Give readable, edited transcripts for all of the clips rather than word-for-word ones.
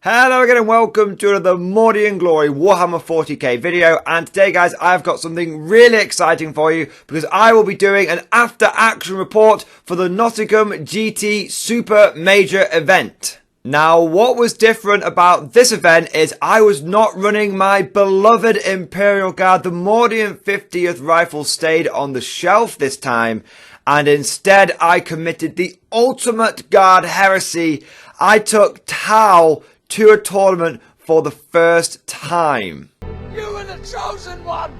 Hello again and welcome to another Mordian Glory Warhammer 40k video, and today guys I've got something really exciting for you because I will be doing an after action report for the Nottingham GT Super Major event. Now what was different about this event is I was not running my beloved Imperial Guard. The Mordian 50th rifle stayed on the shelf this time, and instead I committed the ultimate guard heresy. I took Tau to a tournament for the first time. You were the chosen one!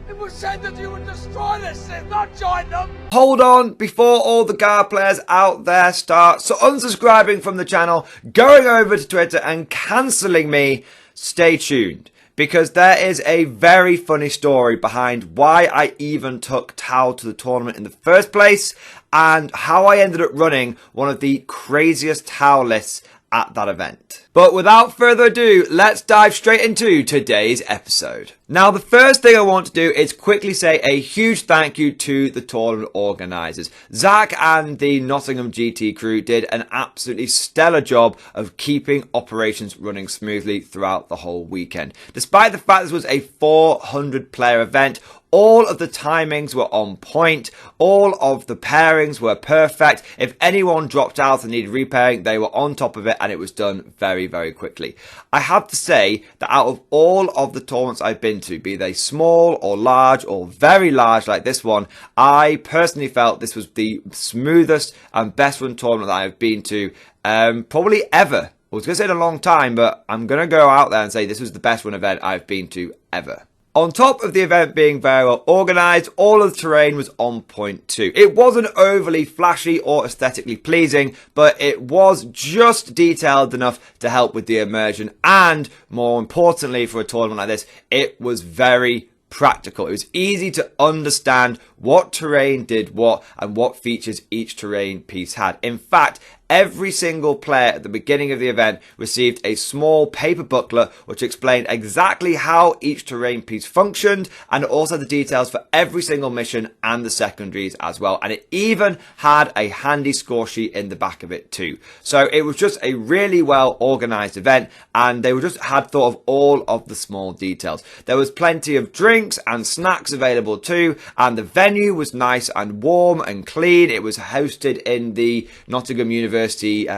It was said that you would destroy this and not join them! Hold on, before all the guard players out there start unsubscribing from the channel, going over to Twitter and cancelling me, stay tuned. Because there is a very funny story behind why I even took Tau to the tournament in the first place, and how I ended up running one of the craziest Tau lists at that event. But without further ado, let's dive straight into today's episode. Now, the first thing I want to do is quickly say a huge thank you to the tournament organisers. Zach and the Nottingham GT crew did an absolutely stellar job of keeping operations running smoothly throughout the whole weekend. Despite the fact this was a 400 player event, all of the timings were on point, all of the pairings were perfect. If anyone dropped out and needed repairing, they were on top of it, and it was done very, very quickly. I have to say that out of all of the tournaments I've been to, be they small or large or very large like this one, I personally felt this was the smoothest and best run tournament that I've been to probably ever. I was going to say in a long time, but I'm going to go out there and say this was the best run event I've been to ever. On top of the event being very well organised, all of the terrain was on point too. It wasn't overly flashy or aesthetically pleasing, but it was just detailed enough to help with the immersion, and more importantly for a tournament like this, it was very practical. It was easy to understand what terrain did what and what features each terrain piece had. In fact, every single player at the beginning of the event received a small paper booklet which explained exactly how each terrain piece functioned, and also the details for every single mission and the secondaries as well. And it even had a handy score sheet in the back of it too. So it was just a really well organised event, and they had thought of all of the small details. There was plenty of drinks and snacks available too, and the venue was nice and warm and clean. It was hosted in the Nottingham University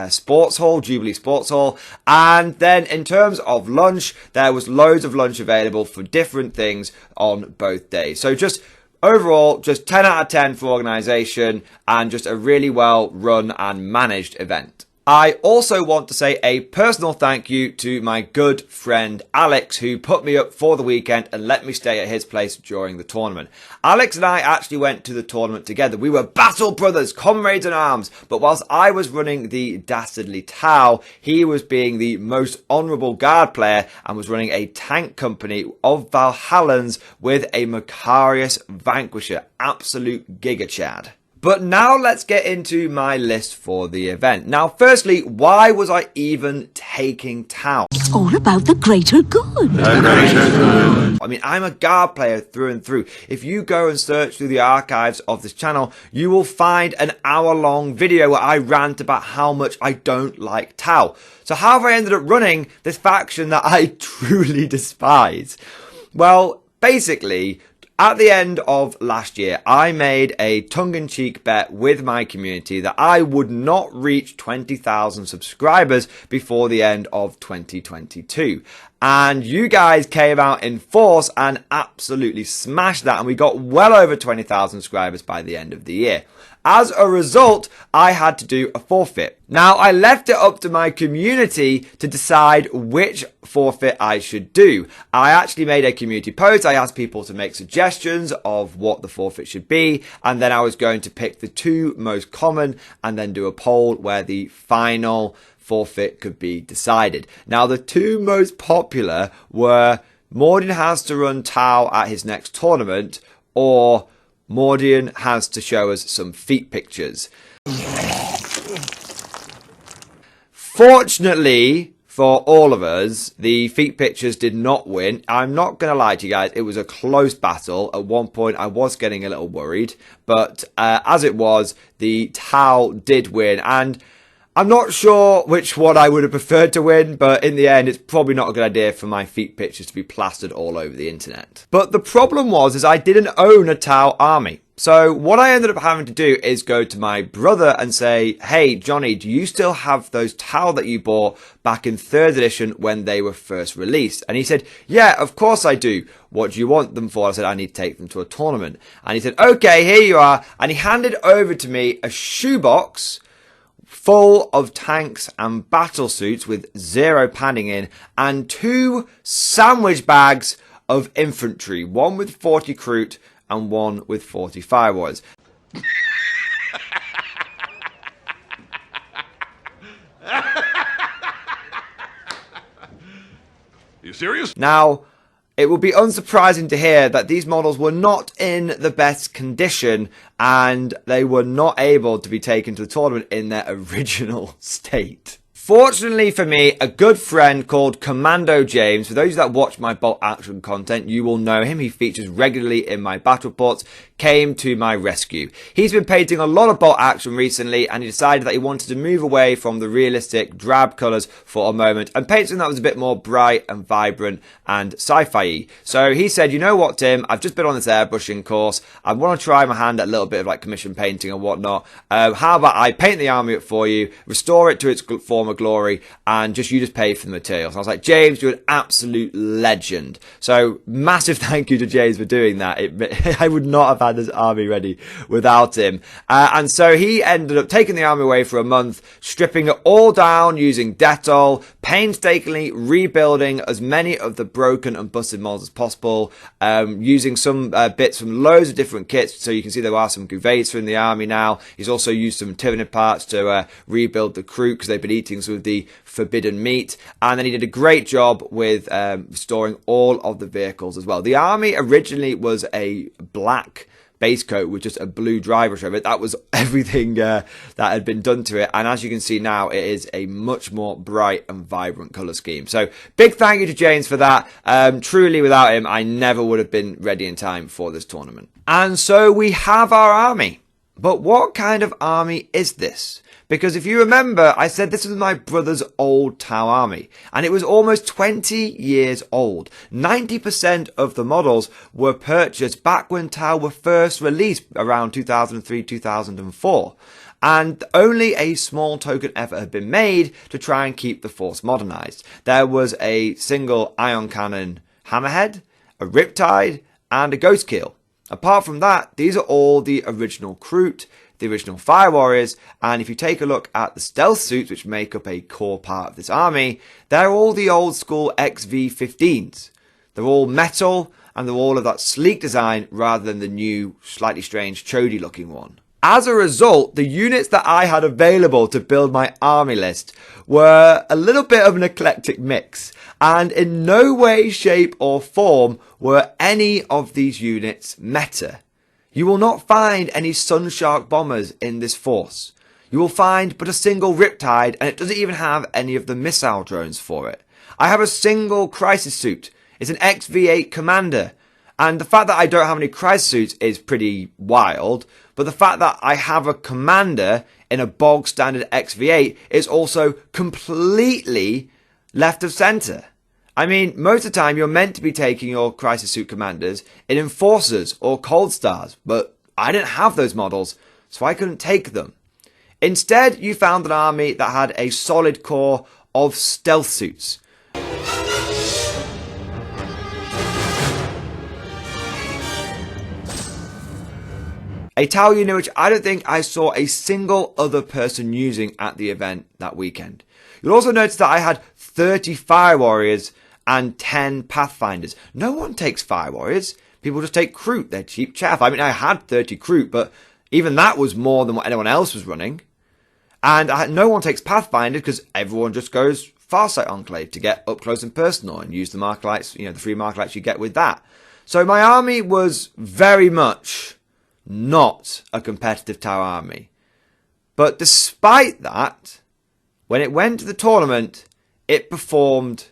Sports Hall, Jubilee Sports Hall. And then in terms of lunch, there was loads of lunch available for different things on both days. So just overall, just 10 out of 10 for organisation, and just a really well run and managed event. I also want to say a personal thank you to my good friend Alex, who put me up for the weekend and let me stay at his place during the tournament. Alex and I actually went to the tournament together. We were battle brothers, comrades in arms, but whilst I was running the dastardly Tau, he was being the most honourable guard player and was running a tank company of Helens with a Macarius Vanquisher. Absolute giga chad. But now let's get into my list for the event. Now, firstly, why was I even taking Tau? It's all about the greater good. The greater good. I mean, I'm a guard player through and through. If you go and search through the archives of this channel, you will find an hour-long video where I rant about how much I don't like Tau. So how have I ended up running this faction that I truly despise? Well, basically, at the end of last year, I made a tongue-in-cheek bet with my community that I would not reach 20,000 subscribers before the end of 2022. And you guys came out in force and absolutely smashed that, and we got well over 20,000 subscribers by the end of the year. As a result, I had to do a forfeit. Now, I left it up to my community to decide which forfeit I should do. I actually made a community post. I asked people to make suggestions of what the forfeit should be, and then I was going to pick the two most common and then do a poll where the final forfeit could be decided. Now, the two most popular were Mordian has to run Tau at his next tournament, or Mordian has to show us some feet pictures. Fortunately for all of us, the feet pictures did not win. I'm not going to lie to you guys, it was a close battle. At one point I was getting a little worried, but as it was, the Tau did win, and I'm not sure which one I would have preferred to win, but in the end, it's probably not a good idea for my feet pictures to be plastered all over the internet. But the problem was I didn't own a Tau army. So what I ended up having to do is go to my brother and say, hey, Johnny, do you still have those Tau that you bought back in 3rd edition when they were first released? And he said, yeah, of course I do. What do you want them for? I said, I need to take them to a tournament. And he said, okay, here you are. And he handed over to me a shoebox full of tanks and battle suits with 0 padding in, and 2 sandwich bags of infantry, one with 40 recruit and one with 40 fire warriors. You serious? Now, it will be unsurprising to hear that these models were not in the best condition and they were not able to be taken to the tournament in their original state. Fortunately for me, a good friend called Commando James, for those that watch my bolt action content, you will know him. He features regularly in my battle reports, came to my rescue. He's been painting a lot of bolt action recently, and he decided that he wanted to move away from the realistic drab colours for a moment and paint something that was a bit more bright and vibrant and sci-fi-y. So he said, you know what, Tim, I've just been on this airbrushing course. I want to try my hand at a little bit of like commission painting and whatnot. How about I paint the army up for you, restore it to its former glory, and you just pay for the materials. And I was like, James, you're an absolute legend. So massive thank you to James for doing that. I would not have had this army ready without him. And so he ended up taking the army away for a month, stripping it all down using Dettol, painstakingly rebuilding as many of the broken and busted models as possible, using some bits from loads of different kits. So you can see there are some Guvets in the army now. He's also used some Tyranid parts to rebuild the crew because they've been eating some of the forbidden meat. And then he did a great job with restoring all of the vehicles as well. The army originally was a black base coat with just a blue driver over it. That was everything that had been done to it, and as you can see now, it is a much more bright and vibrant colour scheme. So big thank you to James for that. Truly, without him, I never would have been ready in time for this tournament. And so we have our army. But what kind of army is this? Because if you remember, I said this was my brother's old Tau army, and it was almost 20 years old. 90% of the models were purchased back when Tau were first released around 2003, 2004. And only a small token effort had been made to try and keep the force modernized. There was a single ion cannon hammerhead, a riptide, and a ghost keel. Apart from that, these are all the original Kroot, the original Fire Warriors, and if you take a look at the stealth suits, which make up a core part of this army, they're all the old school XV-15s. They're all metal, and they're all of that sleek design rather than the new, slightly strange, chody looking one. As a result, the units that I had available to build my army list were a little bit of an eclectic mix, and in no way, shape or form were any of these units meta. You will not find any Sunshark bombers in this force. You will find but a single Riptide, and it doesn't even have any of the missile drones for it. I have a single Crisis suit. It's an XV8 Commander. And the fact that I don't have any Crisis suits is pretty wild, but the fact that I have a Commander in a bog standard XV8 is also completely left of centre. I mean, most of the time you're meant to be taking your Crisis Suit Commanders in Enforcers or Cold Stars, but I didn't have those models, so I couldn't take them. Instead, you found an army that had a solid core of stealth suits. A Tau unit which I don't think I saw a single other person using at the event that weekend. You'll also notice that I had 30 Fire Warriors and 10 Pathfinders. No one takes Fire Warriors. People just take Kroot. They're cheap chaff. I mean, I had 30 Kroot, but even that was more than what anyone else was running. And no one takes Pathfinder because everyone just goes Farsight Enclave to get up close and personal and use the Marklights, the free Marklights you get with that. So my army was very much not a competitive Tau army. But despite that, when it went to the tournament, it performed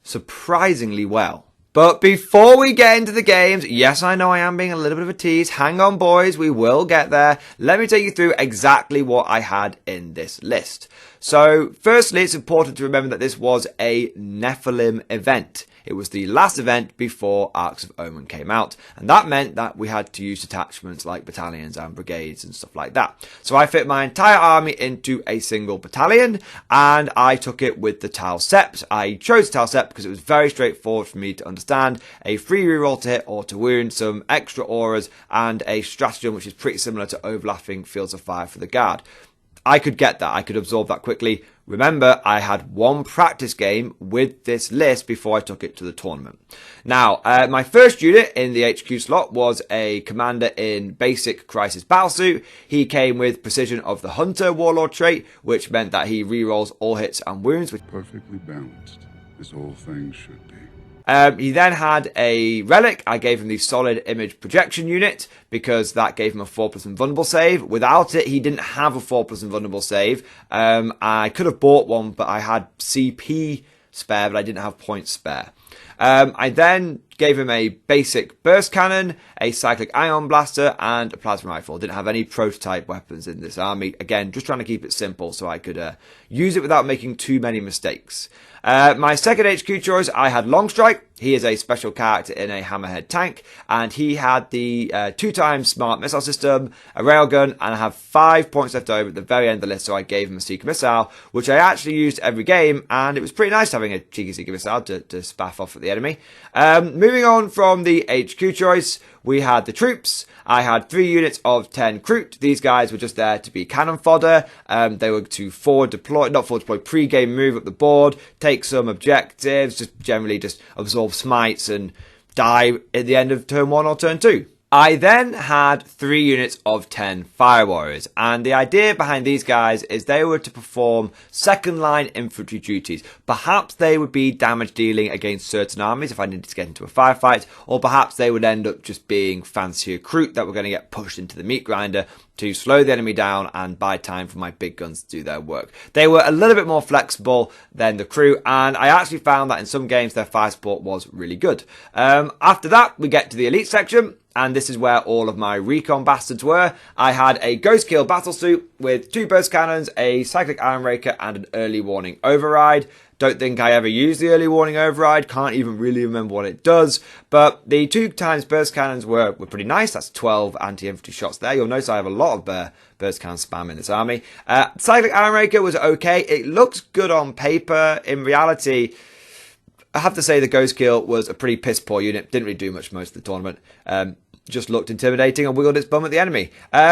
surprisingly well. But before we get into the games, yes, I know I am being a little bit of a tease. Hang on, boys, we will get there. Let me take you through exactly what I had in this list. So, firstly, it's important to remember that this was a Nephilim event. It was the last event before Arcs of Omen came out, and that meant that we had to use detachments like battalions and brigades and stuff like that. So I fit my entire army into a single battalion, and I took it with the Tal Sept. I chose Tal Sept because it was very straightforward for me to understand. A free reroll to hit or to wound, some extra auras, and a stratagem which is pretty similar to overlapping fields of fire for the guard. I could get that. I could absorb that quickly. Remember, I had one practice game with this list before I took it to the tournament. Now, my first unit in the HQ slot was a commander in basic crisis battlesuit. He came with precision of the Hunter Warlord trait, which meant that he rerolls all hits and wounds. Perfectly balanced, as all things should be. He then had a relic. I gave him the solid image projection unit because that gave him a 4+ invulnerable save. Without it, he didn't have a 4+ invulnerable save. I could have bought one, but I had CP spare, but I didn't have points spare. I then gave him a basic burst cannon, a cyclic ion blaster, and a plasma rifle. Didn't have any prototype weapons in this army. Again, just trying to keep it simple so I could use it without making too many mistakes. My second HQ choice, I had Longstrike. He is a special character in a Hammerhead tank, and he had the 2x smart missile system, a railgun, and I have 5 points left over at the very end of the list, so I gave him a Seeker missile, which I actually used every game, and it was pretty nice having a cheeky Seeker missile to spaff off at the enemy. Moving on from the HQ choice, we had the troops. I had 3 units of 10 Kroot. These guys were just there to be cannon fodder. They were to pre-game move up the board, take some objectives, just generally just absorb smites and die at the end of turn 1 or turn 2. I then had 3 units of 10 Fire Warriors, and the idea behind these guys is they were to perform second line infantry duties. Perhaps they would be damage dealing against certain armies if I needed to get into a firefight, or perhaps they would end up just being fancier Kroot that were going to get pushed into the meat grinder to slow the enemy down and buy time for my big guns to do their work. They were a little bit more flexible than the crew, and I actually found that in some games their fire support was really good. After that, we get to the elite section, and this is where all of my recon bastards were. I had a Ghost Kill battlesuit with 2 burst cannons, a cyclic iron raker, and an early warning override. Don't think I ever used the early warning override. Can't even really remember what it does. But the 2x burst cannons were pretty nice. That's 12 anti-infantry shots there. You'll notice I have a lot of burst cannon spam in this army. Cyclic iron raker was okay. It looks good on paper. In reality, I have to say the Ghost Kill was a pretty piss poor unit. Didn't really do much most of the tournament. Just looked intimidating and wiggled its bum at the enemy.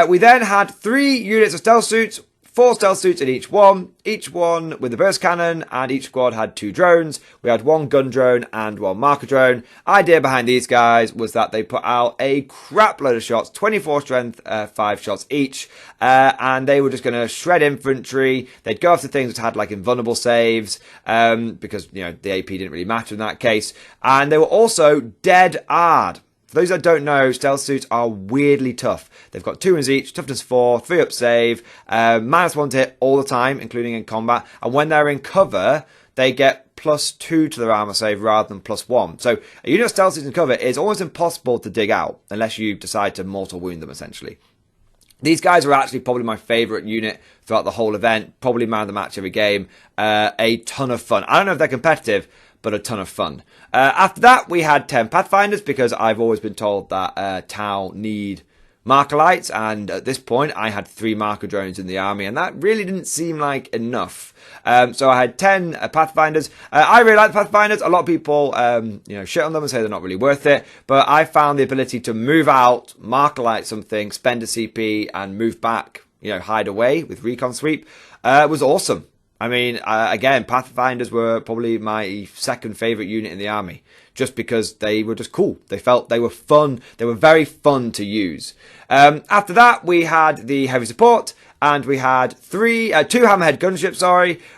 We then had 3 units of stealth suits, 4 stealth suits in each one with a burst cannon, and each squad had 2 drones. We had 1 gun drone and 1 marker drone. Idea behind these guys was that they put out a crap load of shots, 24 strength, 5 shots each, and they were just going to shred infantry. They'd go after things that had like invulnerable saves, because, you know, the AP didn't really matter in that case, and they were also dead hard. For those that don't know, stealth suits are weirdly tough. They've got 2 wounds each, toughness 4, 3 up save, -1 to hit all the time, including in combat. And when they're in cover, they get +2 to their armor save rather than +1. So a unit of stealth suits in cover is almost impossible to dig out unless you decide to mortal wound them, essentially. These guys were actually probably my favourite unit throughout the whole event. Probably man of the match every game. A ton of fun. I don't know if they're competitive, but a ton of fun. After that, we had 10 Pathfinders, because I've always been told that Tau need marker lights, and at this point, I had 3 marker drones in the army, and that really didn't seem like enough. So I had 10 Pathfinders. I really like the Pathfinders. A lot of people, shit on them and say they're not really worth it, but I found the ability to move out, marker light something, spend a CP, and move back, hide away with recon sweep, was awesome. I mean, again, Pathfinders were probably my second favourite unit in the army, just because they were just cool. They were fun. They were very fun to use. After that, we had the heavy support, and we had 2 hammerhead gunships,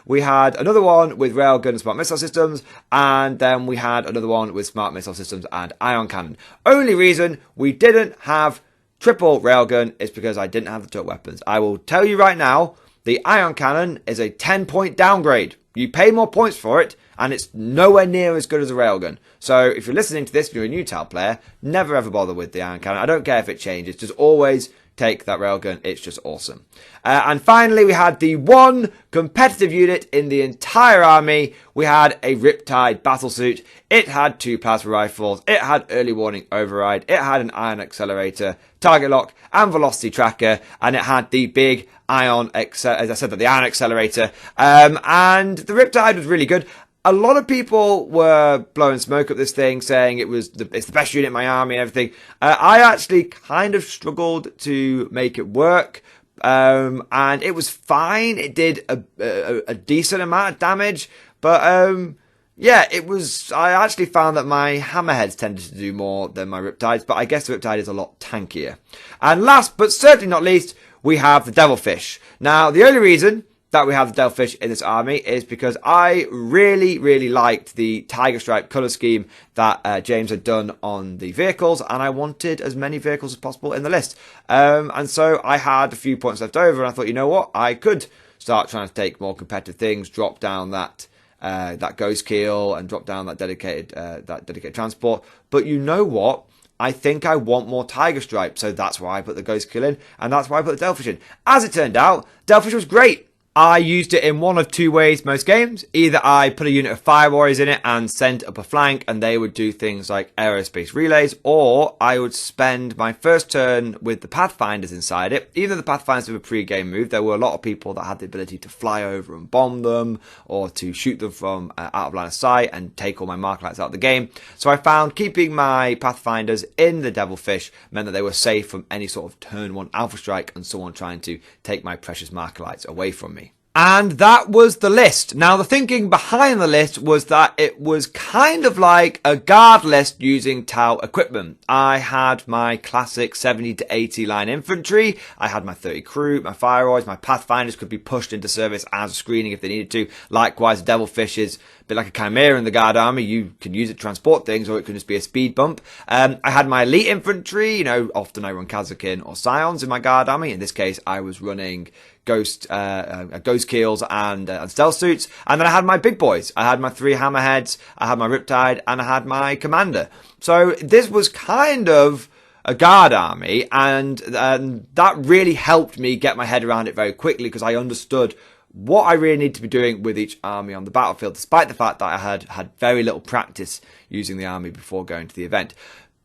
We had another one with railgun and smart missile systems, and then we had another one with smart missile systems and ion cannon. Only reason we didn't have triple railgun is because I didn't have the turret weapons. I will tell you right now, the ion cannon is a 10-point downgrade. You pay more points for it, and it's nowhere near as good as a railgun. So if you're listening to this and you're a new TAL player, never ever bother with the ion cannon. I don't care if it changes, just always take that railgun. It's just awesome. And finally, we had the one competitive unit in the entire army. We had a Riptide battlesuit. It had 2 plasma rifles. It had early warning override. It had an ion accelerator, target lock, and velocity tracker. And it had the big ion, as I said, the ion accelerator. And the Riptide was really good. A lot of people were blowing smoke up this thing, saying it's the best unit in my army and everything. I actually kind of struggled to make it work, and it was fine. It did a decent amount of damage, but yeah, I actually found that my hammerheads tended to do more than my Riptides, but I guess the Riptide is a lot tankier. And last, but certainly not least, we have the Devilfish. Now, the only reason that we have the Devilfish in this army is because I really, really liked the Tiger Stripe colour scheme that James had done on the vehicles, and I wanted as many vehicles as possible in the list. And so I had a few points left over, and I thought, you know what, I could start trying to take more competitive things, drop down that ghost keel, and drop down that dedicated transport. But you know what? I think I want more Tiger Stripe, so that's why I put the ghost keel in, and that's why I put the Devilfish in. As it turned out, Devilfish was great. I used it in one of two ways most games. Either I put a unit of fire warriors in it and sent up a flank and they would do things like aerospace relays, or I would spend my first turn with the Pathfinders inside it. Even though the Pathfinders were a pre-game move, there were a lot of people that had the ability to fly over and bomb them, or to shoot them from out of line of sight and take all my mark lights out of the game. So I found keeping my Pathfinders in the Devilfish meant that they were safe from any sort of turn 1 alpha strike and someone trying to take my precious marker lights away from me. And that was the list. Now, the thinking behind the list was that it was kind of like a guard list using TAL equipment. I had my classic 70 to 80 line infantry. I had my 30 crew, my fire warriors, my Pathfinders could be pushed into service as a screening if they needed to. Likewise, the Devilfish is a bit like a Chimera in the guard army. You can use it to transport things, or it can just be a speed bump. I had my elite infantry. You know, often I run Kazakin or Scions in my guard army. In this case, I was running ghost keels and stealth suits, and then I had my big boys. I had my 3 hammerheads, I had my Riptide, and I had my commander. So this was kind of a guard army, and that really helped me get my head around it very quickly, because I understood what I really need to be doing with each army on the battlefield, despite the fact that I had very little practice using the army before going to the event.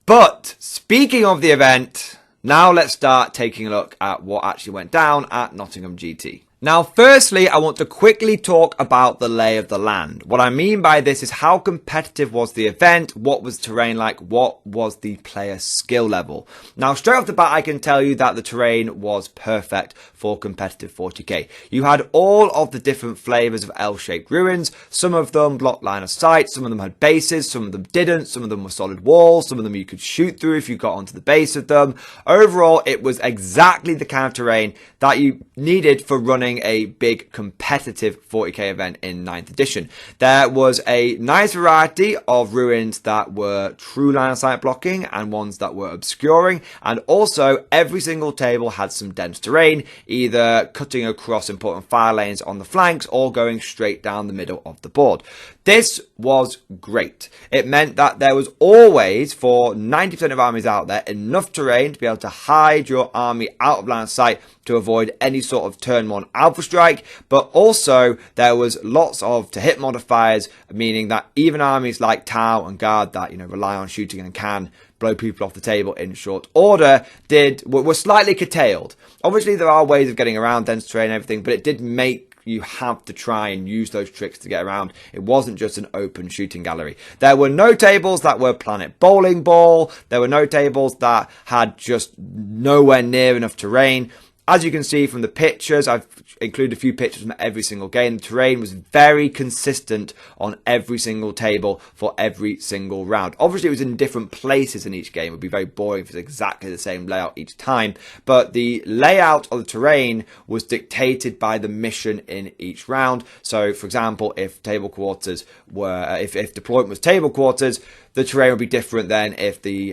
But speaking of the event, now let's start taking a look at what actually went down at Nottingham GT. Now, firstly, I want to quickly talk about the lay of the land. What I mean by this is how competitive was the event, what was the terrain like, what was the player skill level. Now, straight off the bat, I can tell you that the terrain was perfect for competitive 40k. You had all of the different flavours of L-shaped ruins. Some of them blocked line of sight, some of them had bases, some of them didn't, some of them were solid walls, some of them you could shoot through if you got onto the base of them. Overall, it was exactly the kind of terrain that you needed for running a big competitive 40k event in 9th edition. There was a nice variety of ruins that were true line of sight blocking and ones that were obscuring, and also every single table had some dense terrain, either cutting across important fire lanes on the flanks or going straight down the middle of the board. This was great. It meant that there was always, for 90% of armies out there, enough terrain to be able to hide your army out of line of sight to avoid any sort of turn 1 alpha strike, but also there was lots of to hit modifiers, meaning that even armies like Tau and Guard that, you know, rely on shooting and can blow people off the table in short order were slightly curtailed. Obviously, there are ways of getting around dense terrain and everything, but it did make you have to try and use those tricks to get around. It wasn't just an open shooting gallery. There were no tables that were Planet Bowling Ball. There were no tables that had just nowhere near enough terrain. As you can see from the pictures, I've included a few pictures from every single game. The terrain was very consistent on every single table for every single round. Obviously, it was in different places in each game. It would be very boring if it's exactly the same layout each time. But the layout of the terrain was dictated by the mission in each round. So, for example, if table quarters were, if deployment was table quarters, the terrain would be different than if the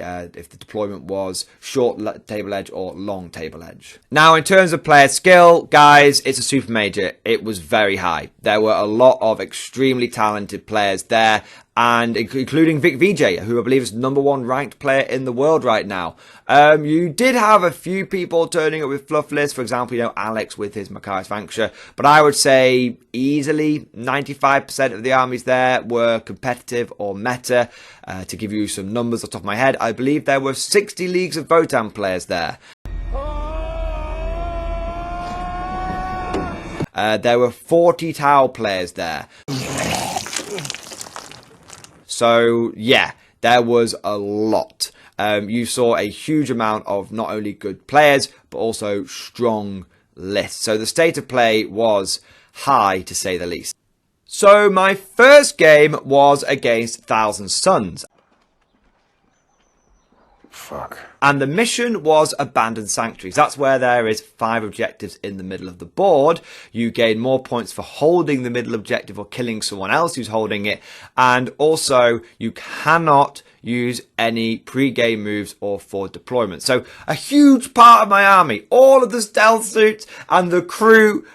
deployment was short table edge or long table edge. Now, in terms of player skill, guys, it's a super major. It was very high. There were a lot of extremely talented players there, and including Vic VJ, who I believe is #1 ranked player in the world right now. You did have a few people turning up with fluff lists, for example, you know, Alex with his Machias Vanquisher, but I would say easily 95% of the armies there were competitive or meta. To give you some numbers off the top of my head, I believe there were 60 Leagues of Votann players there. There were 40 Tau players there. So, yeah, there was a lot. You saw a huge amount of not only good players, but also strong lists. So the state of play was high, to say the least. So my first game was against Thousand Suns. Fuck. And the mission was Abandoned Sanctuaries. That's where there is 5 objectives in the middle of the board. You gain more points for holding the middle objective or killing someone else who's holding it. And also, you cannot use any pre-game moves or forward deployment. So a huge part of my army, all of the stealth suits and the crew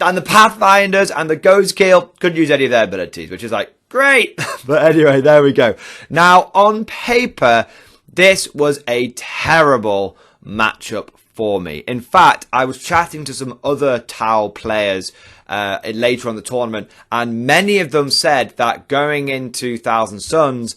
and the Pathfinders and the Ghost Kill couldn't use any of their abilities, which is like, great. But anyway, there we go. Now, on paper, this was a terrible matchup for me. In fact, I was chatting to some other Tau players later on the tournament, and many of them said that going into Thousand Suns,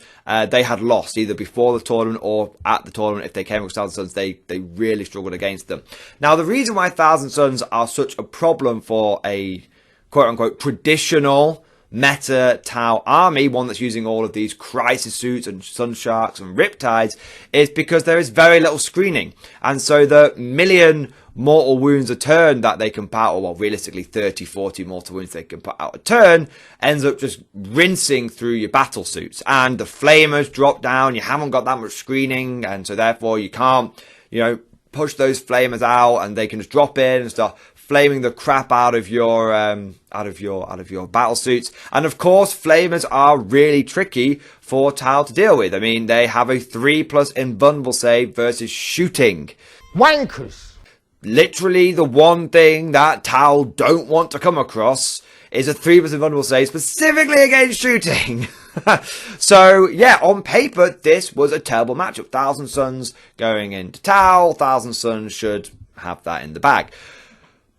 they had lost either before the tournament or at the tournament. If they came across Thousand Suns, they really struggled against them. Now, the reason why Thousand Suns are such a problem for a quote-unquote traditional meta Tau army, one that's using all of these crisis suits and sun sharks and riptides, is because there is very little screening. And so the million mortal wounds a turn that they can put out, or well, realistically 30, 40 mortal wounds they can put out a turn, ends up just rinsing through your battle suits. And the flamers drop down, you haven't got that much screening, and so therefore you can't, you know, push those flamers out, and they can just drop in and start flaming the crap out of your battle suits. And of course, flamers are really tricky for Tau to deal with. I mean, they have a 3+ invulnerable save versus shooting. Wankers! Literally, the one thing that Tau don't want to come across is a 3+ invulnerable save, specifically against shooting. So, yeah, on paper, this was a terrible matchup. Thousand Suns going into Tau. Thousand Suns should have that in the bag.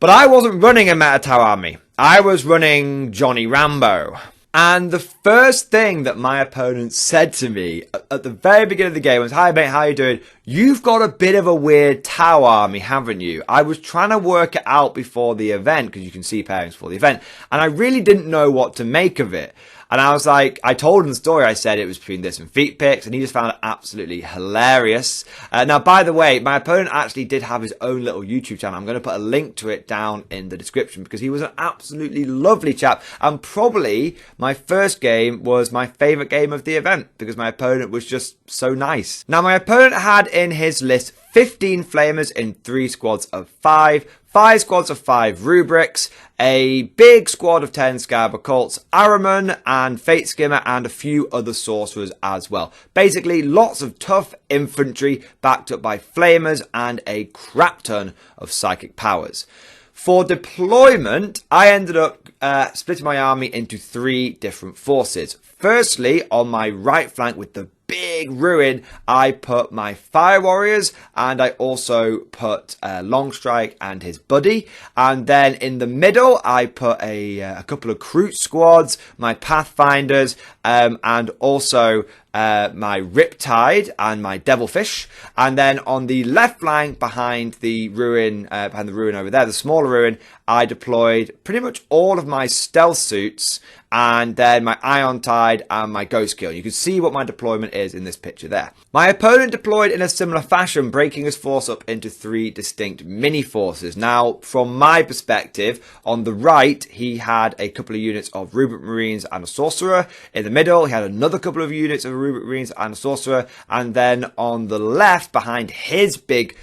But I wasn't running a meta Tau army. I was running Johnny Rambo. And the first thing that my opponent said to me at the very beginning of the game was, "Hi mate, how you doing? You've got a bit of a weird Tau army, haven't you?" I was trying to work it out before the event, because you can see pairings for the event, and I really didn't know what to make of it. And I was like, I told him the story. I said it was between this and Feet Picks, and he just found it absolutely hilarious. Now, by the way, my opponent actually did have his own little YouTube channel. I'm going to put a link to it down in the description, because he was an absolutely lovely chap. And probably my first game was my favourite game of the event, because my opponent was just so nice. Now, my opponent had in his list 15 flamers in 3 squads of 5, 5 squads of 5 rubrics, a big squad of 10 Scarab Occults, Ahriman and Fate Skimmer, and a few other sorcerers as well. Basically, lots of tough infantry backed up by flamers and a crap ton of psychic powers. For deployment, I ended up splitting my army into 3 different forces. Firstly, on my right flank with the big ruin, I put my Fire Warriors, and I also put Longstrike and his buddy. And then in the middle, I put a couple of Kroot squads, my Pathfinders, and also my Riptide and my Devilfish. And then on the left flank, behind the ruin over there, the smaller ruin, I deployed pretty much all of my stealth suits, and then my Ion Tide and my Ghost Kill. You can see what my deployment is in this picture there. My opponent deployed in a similar fashion, breaking his force up into 3 distinct mini forces. Now, from my perspective, on the right, he had a couple of units of Rubric Marines and a Sorcerer. In the middle, he had another couple of units of Rubric Marines and a Sorcerer. And then on the left, behind his big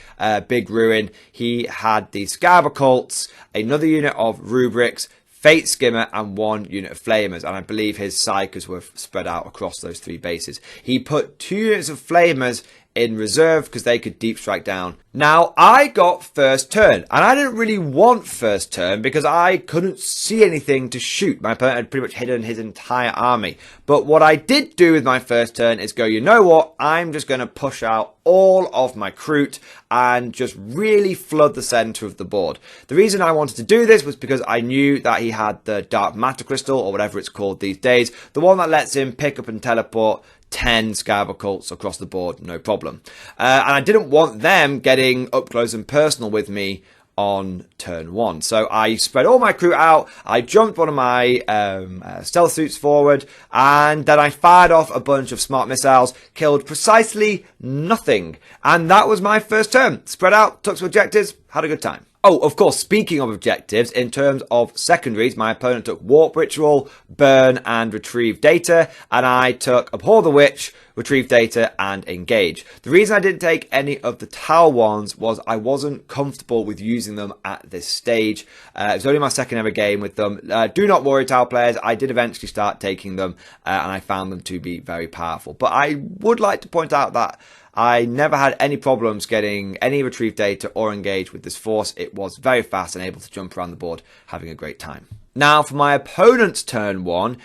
ruin, he had the Scarab Occults, another unit of Rubrics, Fate Skimmer, and 1 unit of Flamers, and I believe his Psychers were spread out across those 3 bases. He put 2 units of Flamers in reserve because they could deep strike down. Now, I got first turn, and I didn't really want first turn because I couldn't see anything to shoot. My opponent had pretty much hidden his entire army. But what I did do with my first turn is go, you know what, I'm just going to push out all of my Kroot and just really flood the center of the board. The reason I wanted to do this was because I knew that he had the Dark Matter Crystal, or whatever it's called these days, the one that lets him pick up and teleport 10 Scarab Occults across the board, no problem. And I didn't want them getting up close and personal with me on turn 1. So I spread all my Kroot out, I jumped one of my stealth suits forward, and then I fired off a bunch of smart missiles, killed precisely nothing. And that was my first turn. Spread out, took some objectives, had a good time. Oh, of course, speaking of objectives, in terms of secondaries, my opponent took Warp Ritual, Burn, and Retrieve Data, and I took Abhor the Witch, Retrieve Data, and Engage. The reason I didn't take any of the Tower ones was I wasn't comfortable with using them at this stage. It was only my second ever game with them. Do not worry, Tower players, I did eventually start taking them, and I found them to be very powerful. But I would like to point out that I never had any problems getting any retrieve data or engage with this force. It was very fast and able to jump around the board, having a great time. Now, for my opponent's turn 1,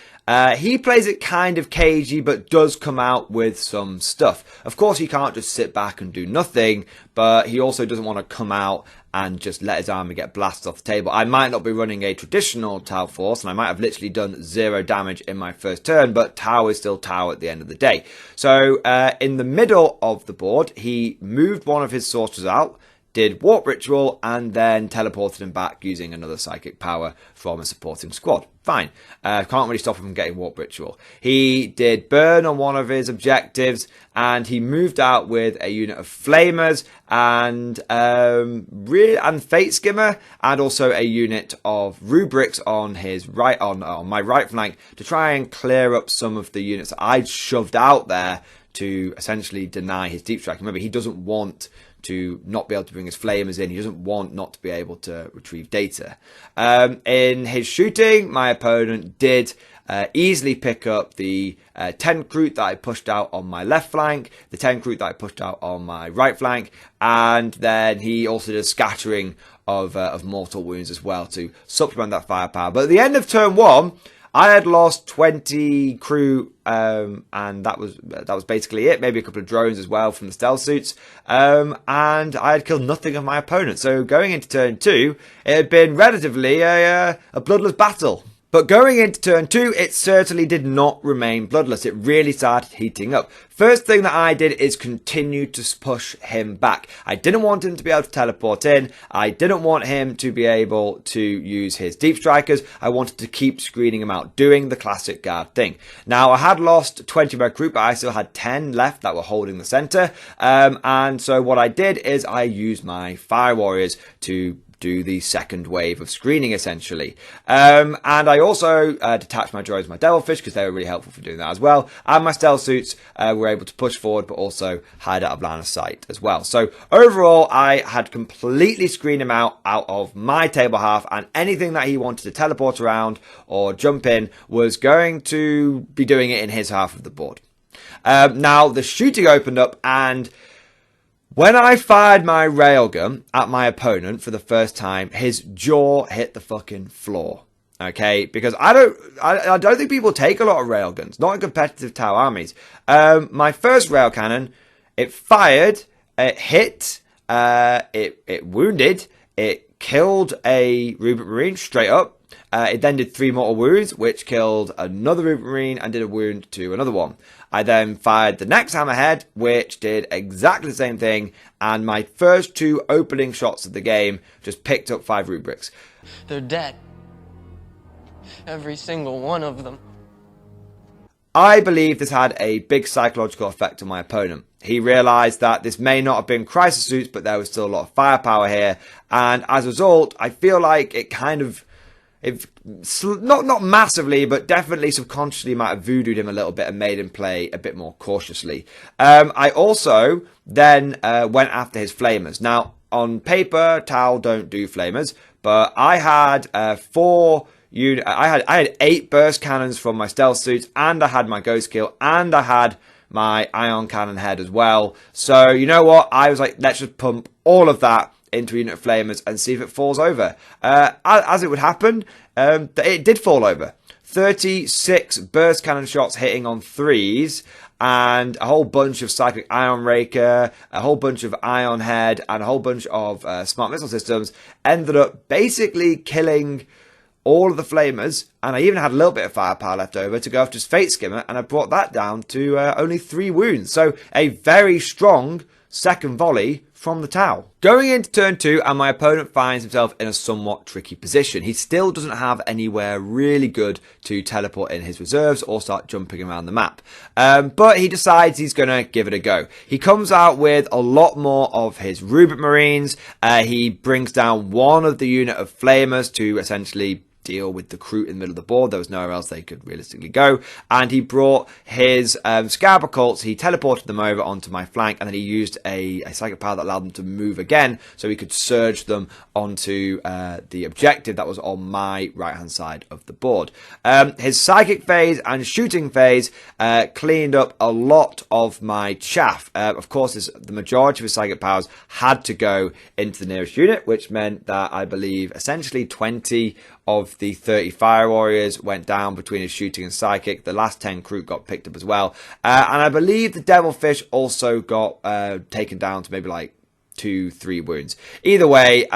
he plays it kind of cagey, but does come out with some stuff. Of course, he can't just sit back and do nothing, but he also doesn't want to come out and just let his army get blasted off the table. I might not be running a traditional Tau force, and I might have literally done 0 damage in my first turn, but Tau is still Tau at the end of the day. So, in the middle of the board, he moved one of his sorcerers out, did Warp Ritual, and then teleported him back using another psychic power from a supporting squad. Fine. Can't really stop him from getting Warp Ritual. He did Burn on one of his objectives, and he moved out with a unit of Flamers and Fate Skimmer, and also a unit of Rubrics on his right, on my right flank, to try and clear up some of the units that I'd shoved out there to essentially deny his deep strike. Remember, he doesn't want to not be able to bring his flamers in. He doesn't want not to be able to retrieve data. In his shooting, my opponent did easily pick up the 10 Kroot that I pushed out on my left flank, the 10 Kroot that I pushed out on my right flank, and then he also did a scattering of mortal wounds as well to supplement that firepower. But at the end of turn 1, I had lost 20 crew, and that was basically it. Maybe a couple of drones as well from the stealth suits, and I had killed nothing of my opponent. So going into turn 2, it had been relatively a bloodless battle. But going into turn 2, it certainly did not remain bloodless. It really started heating up. First thing that I did is continue to push him back. I didn't want him to be able to teleport in. I didn't want him to be able to use his deep strikers. I wanted to keep screening him out, doing the classic guard thing. Now, I had lost 20 of my group, but I still had 10 left that were holding the center. And so what I did is I used my Fire Warriors to do the second wave of screening, essentially. And I also detached my droids and my devilfish, because they were really helpful for doing that as well. And my stealth suits were able to push forward, but also hide out of line of sight as well. So overall, I had completely screened him out of my table half, and anything that he wanted to teleport around or jump in was going to be doing it in his half of the board. Now, the shooting opened up, and when I fired my railgun at my opponent for the first time, his jaw hit the fucking floor. Okay, because I don't think people take a lot of railguns, not in competitive Tau armies. My first rail cannon, it fired, it hit, it wounded, it killed a Rubric Marine straight up. It then did 3 mortal wounds, which killed another Rubric Marine and did a wound to another one. I then fired the next hammerhead, which did exactly the same thing, and my first 2 opening shots of the game just picked up 5 rubrics. They're dead. Every single one of them. I believe this had a big psychological effect on my opponent. He realised that this may not have been crisis suits, but there was still a lot of firepower here, and as a result, I feel like it kind of... not massively, but definitely subconsciously might have voodooed him a little bit and made him play a bit more cautiously. I also then went after his flamers. Now, on paper, Tau don't do flamers, but I had I had 8 burst cannons from my stealth suits, and I had my ghost kill, and I had my ion cannon head as well. So, you know what? I was like, let's just pump all of that into a unit of flamers and see if it falls over. As it would happen, it did fall over. 36 burst cannon shots hitting on 3s, and a whole bunch of cyclic ion raker, a whole bunch of ion head, and a whole bunch of smart missile systems ended up basically killing all of the flamers, and I even had a little bit of firepower left over to go after his Fate Skimmer, and I brought that down to only 3 wounds. So a very strong second volley from the Tau. Going into turn 2, and my opponent finds himself in a somewhat tricky position. He still doesn't have anywhere really good to teleport in his reserves or start jumping around the map. But he decides he's going to give it a go. He comes out with a lot more of his Rubric Marines. He brings down one of the unit of Flamers to essentially deal with the Kroot in the middle of the board. There was nowhere else they could realistically go. And he brought his Scarab Cults. He teleported them over onto my flank, and then he used a psychic power that allowed them to move again, so he could surge them onto the objective that was on my right-hand side of the board. His psychic phase and shooting phase cleaned up a lot of my chaff. Of course, the majority of his psychic powers had to go into the nearest unit, which meant that I believe essentially 20 of the 30 Fire Warriors went down between his shooting and psychic. The last 10 Kroot got picked up as well. And I believe the Devilfish also got taken down to maybe like 2-3 wounds. Either way,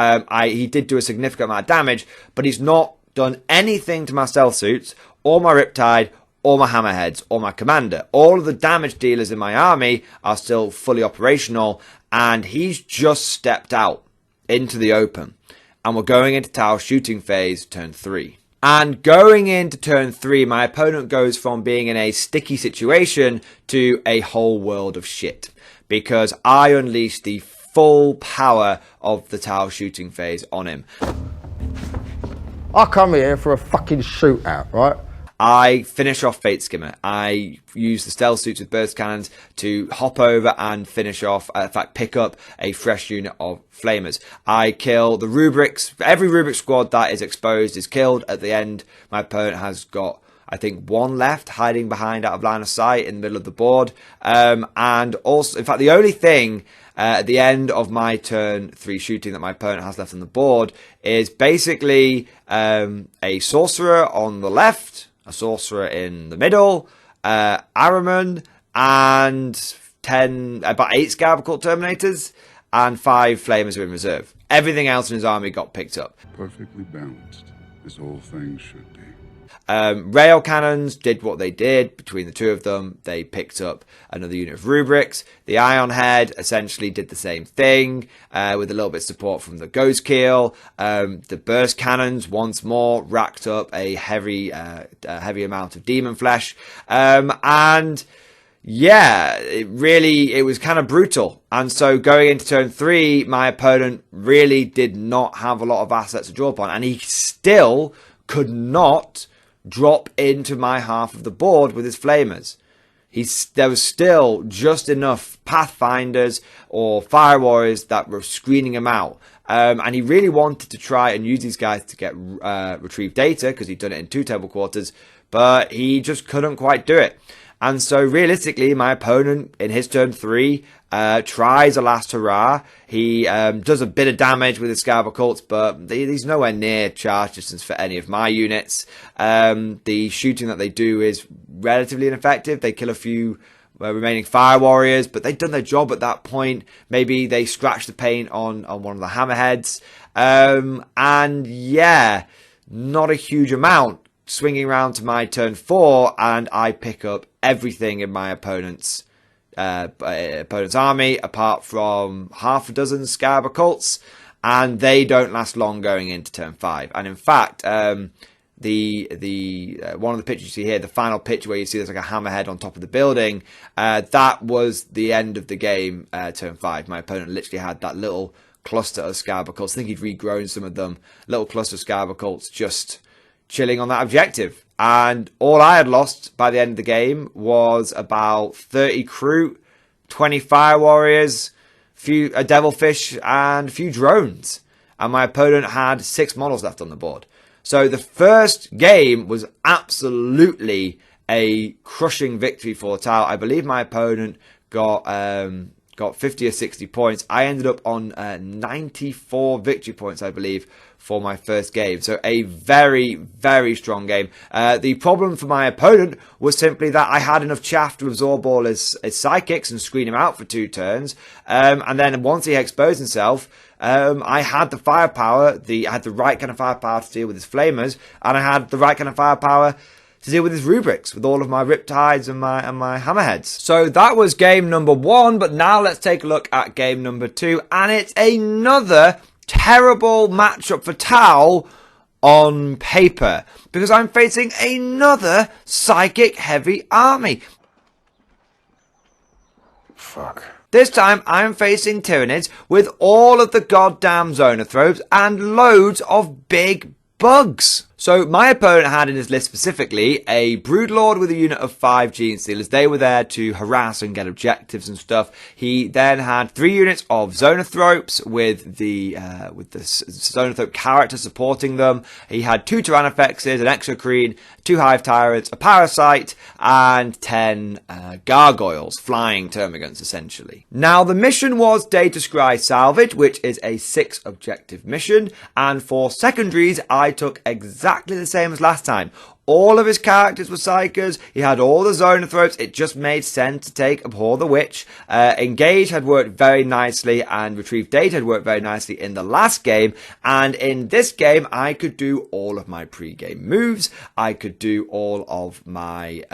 he did do a significant amount of damage, but he's not done anything to my stealth suits, or my Riptide, or my Hammerheads, or my Commander. All of the damage dealers in my army are still fully operational, and he's just stepped out into the open. And we're going into Tau shooting phase, turn 3. And going into turn 3, my opponent goes from being in a sticky situation to a whole world of shit. Because I unleashed the full power of the Tau shooting phase on him. I come here for a fucking shootout, right? I finish off Fate Skimmer. I use the stealth suits with burst cannons to hop over and finish off, in fact, pick up a fresh unit of flamers. I kill the Rubrics. Every Rubric squad that is exposed is killed. At the end, my opponent has got, I think, 1 left hiding behind out of line of sight in the middle of the board. And also, in fact, the only thing at the end of my turn 3 shooting that my opponent has left on the board is basically a Sorcerer on the left, a Sorcerer in the middle, Ahriman, and about 8 Scarab Cult Terminators, and 5 Flamers were in reserve. Everything else in his army got picked up. Perfectly balanced, as whole things should be. Rail cannons did what they did. Between the two of them, they picked up another unit of Rubrics. The Ion Head essentially did the same thing, with a little bit of support from the Ghost Keel. The Burst Cannons once more racked up a heavy amount of Demon Flesh. And yeah, it was kind of brutal. And so going into turn 3, my opponent really did not have a lot of assets to draw upon, and he still could not drop into my half of the board with his flamers. There was still just enough Pathfinders or Fire Warriors that were screening him out. And he really wanted to try and use these guys to get retrieve data, because he'd done it in 2 table quarters, but he just couldn't quite do it. And so realistically, my opponent in his turn 3 tries a last hurrah. He does a bit of damage with his Scarab Cults, but he's nowhere near charge distance for any of my units. The shooting that they do is relatively ineffective. They kill a few remaining Fire Warriors, but they've done their job at that point. Maybe they scratch the paint on one of the Hammerheads. And yeah, not a huge amount. Swinging around to my turn 4, and I pick up everything in my opponent's army, apart from half a dozen Scarab Cults, and they don't last long going into turn 5. And in fact, the one of the pictures you see here, the final picture where you see there's like a hammerhead on top of the building, that was the end of the game, turn 5. My opponent literally had that little cluster of Scarab Cults. I think he'd regrown some of them. Little cluster of Scarab Cults just chilling on that objective. And all I had lost by the end of the game was about 30 Kroot, 20 Fire Warriors, a Devilfish, and a few drones. And my opponent had 6 models left on the board. So the first game was absolutely a crushing victory for Tau. I believe my opponent got 50 or 60 points. I ended up on 94 victory points, I believe, for my first game. So a very, very strong game. The problem for my opponent was simply that I had enough chaff to absorb all his psychics and screen him out for 2 turns. And then once he exposed himself, I had the firepower, I had the right kind of firepower to deal with his flamers, and I had the right kind of firepower to deal with his rubrics, with all of my riptides and my hammerheads. So that was game number 1, but now let's take a look at game number 2, and it's another terrible matchup for Tau on paper, because I'm facing another psychic heavy army. Fuck. This time I'm facing Tyranids with all of the goddamn Zonothropes and loads of big bugs. So my opponent had in his list specifically a Broodlord with a unit of 5 Gene Stealers. They were there to harass and get objectives and stuff. He then had 3 units of Zonothropes with the Zonothrope character supporting them. He had 2 Tyrannofexes, an Exocrine, 2 Hive Tyrants, a Parasite, and 10 Gargoyles, flying termagants essentially. Now the mission was Data Scry Salvage, which is a 6 objective mission, and for secondaries I took exactly the same as last time. All of his characters were Psychers. He had all the Zonothropes. It just made sense to take Abhor the Witch. Engage had worked very nicely, and Retrieve Data had worked very nicely in the last game. And in this game, I could do all of my pre-game moves. I could do all of my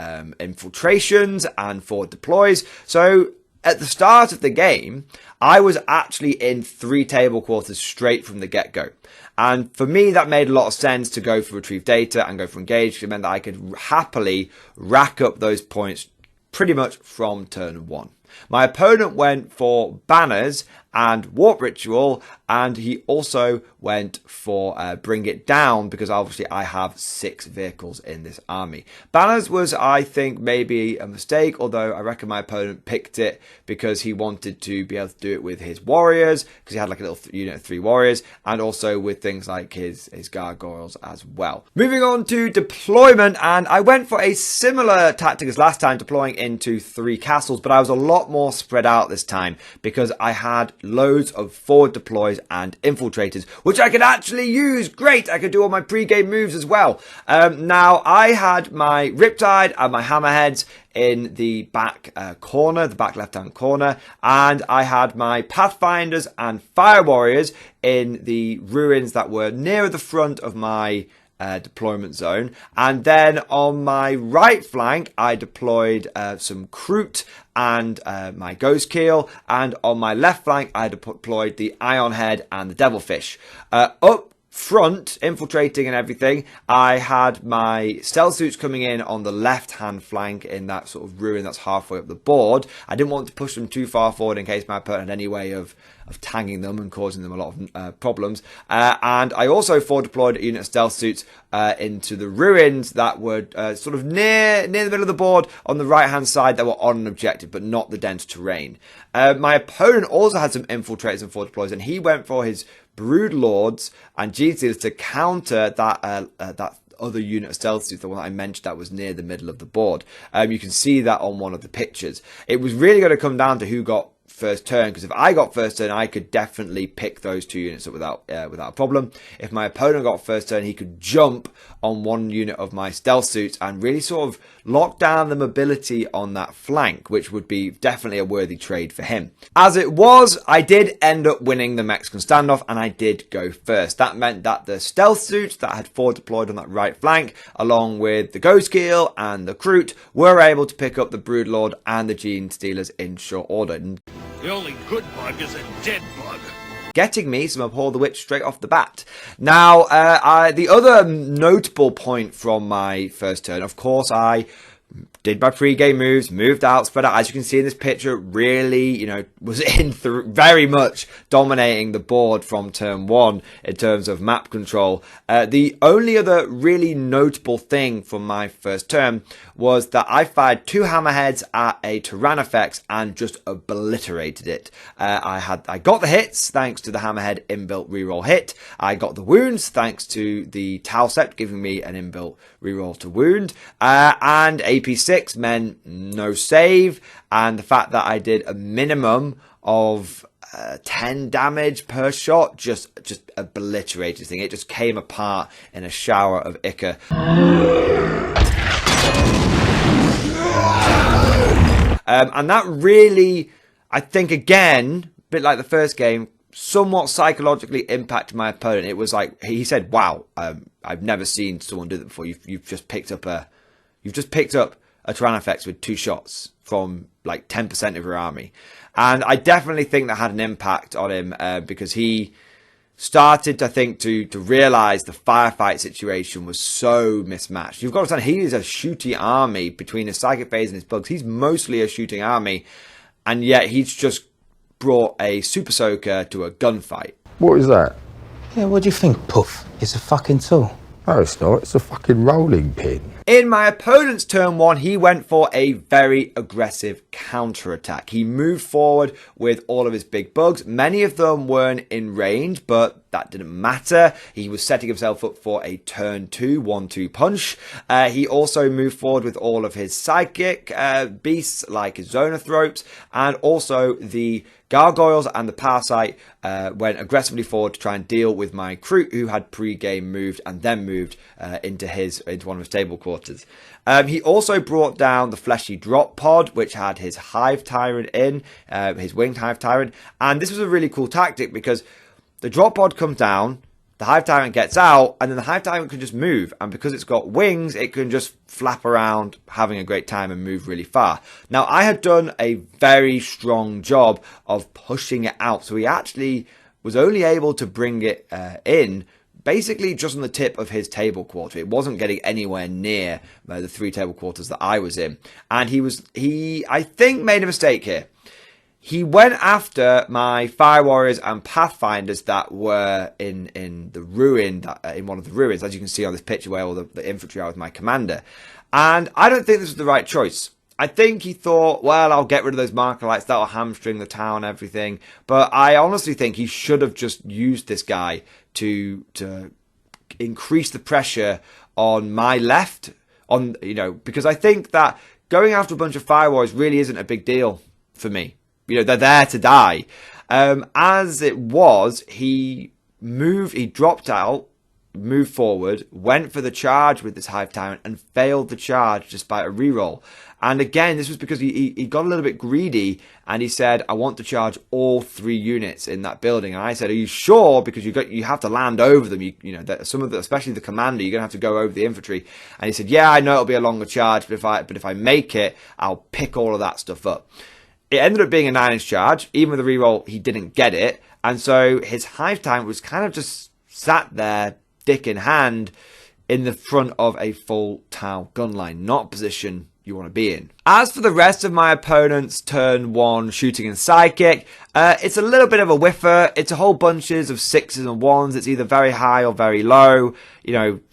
infiltrations and forward deploys. So at the start of the game, I was actually in 3 table quarters straight from the get-go. And for me, that made a lot of sense to go for Retrieve Data and go for Engage. It meant that I could happily rack up those points pretty much from turn 1. My opponent went for Banners and Warp Ritual, and he also went for Bring It Down, because obviously I have 6 vehicles in this army. Banners was, I think, maybe a mistake, although I reckon my opponent picked it because he wanted to be able to do it with his warriors, because he had like a little unit of 3 warriors, and also with things like his gargoyles as well. Moving on to deployment, and I went for a similar tactic as last time, deploying into 3 castles, but I was a lot more spread out this time because I had loads of forward deploys and infiltrators, which I could actually use. Great, I could do all my pre-game moves as well. Now, I had my Riptide and my Hammerheads in the back corner, the back left-hand corner, and I had my Pathfinders and Fire Warriors in the ruins that were nearer the front of my deployment zone. And then on my right flank I deployed some Kroot and my Ghost Keel, and on my left flank I deployed the Ion Head and the Devilfish. Up front, infiltrating and everything, I had my stealth suits coming in on the left hand flank in that sort of ruin that's halfway up the board. I didn't want to push them too far forward in case my opponent had any way of tagging them and causing them a lot of problems. And I also forward deployed a unit of stealth suits into the ruins that were sort of near the middle of the board on the right hand side that were on an objective, but not the dense terrain. My opponent also had some infiltrators and forward deploys, and he went for his Broodlords and Gene Stealers to counter that other unit of stealth suits, the one that I mentioned that was near the middle of the board. You can see that on one of the pictures. It was really going to come down to who got first turn, because if I got first turn, I could definitely pick those 2 units up without a problem. If my opponent got first turn, he could jump on one unit of my stealth suits and really sort of lock down the mobility on that flank, which would be definitely a worthy trade for him. As it was, I did end up winning the Mexican standoff, and I did go first. That meant that the stealth suits that I had forward deployed on that right flank, along with the Ghost Keel and the Kroot, were able to pick up the Broodlord and the Gene Stealers in short order. The only good bug is a dead bug. Getting me some Abhor the Witch straight off the bat. Now, the other notable point from my first turn, of course, I did my pre-game moves, moved out, spread out. As you can see in this picture, really, was in very much dominating the board from turn 1 in terms of map control. The only other really notable thing from my first turn was that I fired 2 Hammerheads at a Tyrannofex and just obliterated it. I got the hits thanks to the Hammerhead inbuilt reroll hit. I got the wounds thanks to the Tau Sept giving me an inbuilt reroll to wound, and a AP6 meant no save, and the fact that I did a minimum of 10 damage per shot just obliterated this thing. It just came apart in a shower of ichor. And that really, I think, again, a bit like the first game, somewhat psychologically impacted my opponent. It was like, he said, wow, I've never seen someone do that before. You've just picked up a Tyrannofex with 2 shots from like 10% of your army. And I definitely think that had an impact on him, because he started, I think, to realize the firefight situation was so mismatched. You've got to understand, he is a shooty army between his psychic phase and his bugs. He's mostly a shooting army, and yet he's just brought a super soaker to a gunfight. What is that? Yeah, what do you think, Puff? It's a fucking tool. No, it's not. It's a fucking rolling pin. In my opponent's turn 1, he went for a very aggressive counter-attack. He moved forward with all of his big bugs. Many of them weren't in range, but that didn't matter. He was setting himself up for a turn 2, 1-2 punch. He also moved forward with all of his psychic beasts, like his Zonothropes, and also the Gargoyles and the Parasite went aggressively forward to try and deal with my crew, who had pre-game moved and then moved into one of his stable quarters. He also brought down the Fleshy Drop Pod, which had his Hive Tyrant in, his Winged Hive Tyrant. And this was a really cool tactic because the Drop Pod comes down, the Hive Tyrant gets out, and then the Hive Tyrant can just move. And because it's got wings, it can just flap around, having a great time and move really far. Now, I had done a very strong job of pushing it out. So he actually was only able to bring it in basically just on the tip of his table quarter. It wasn't getting anywhere near the 3 table quarters that I was in. And he, I think, made a mistake here. He went after my Fire Warriors and Pathfinders that were in the ruin, in one of the ruins, as you can see on this picture where all the infantry are with my commander. And I don't think this was the right choice. I think he thought, well, I'll get rid of those marker lights, that'll hamstring the town and everything. But I honestly think he should have just used this guy to increase the pressure on my left, because I think that going after a bunch of Fire Warriors really isn't a big deal for me. They're there to die. As it was, he dropped out, moved forward, went for the charge with this Hive Tyrant and failed the charge despite a reroll. And again, this was because he got a little bit greedy and he said, I want to charge all 3 units in that building. And I said, are you sure? Because you have to land over them. Some of the, especially the commander, you're going to have to go over the infantry. And he said, yeah, I know it'll be a longer charge, but if I make it, I'll pick all of that stuff up. It ended up being a 9-inch charge. Even with the reroll, he didn't get it. And so his Hive Tyrant was kind of just sat there, dick in hand, in the front of a full Tau gun line. Not a position you want to be in. As for the rest of my opponent's turn 1 shooting and psychic, it's a little bit of a whiffer. It's a whole bunches of 6s and 1s. It's either very high or very low.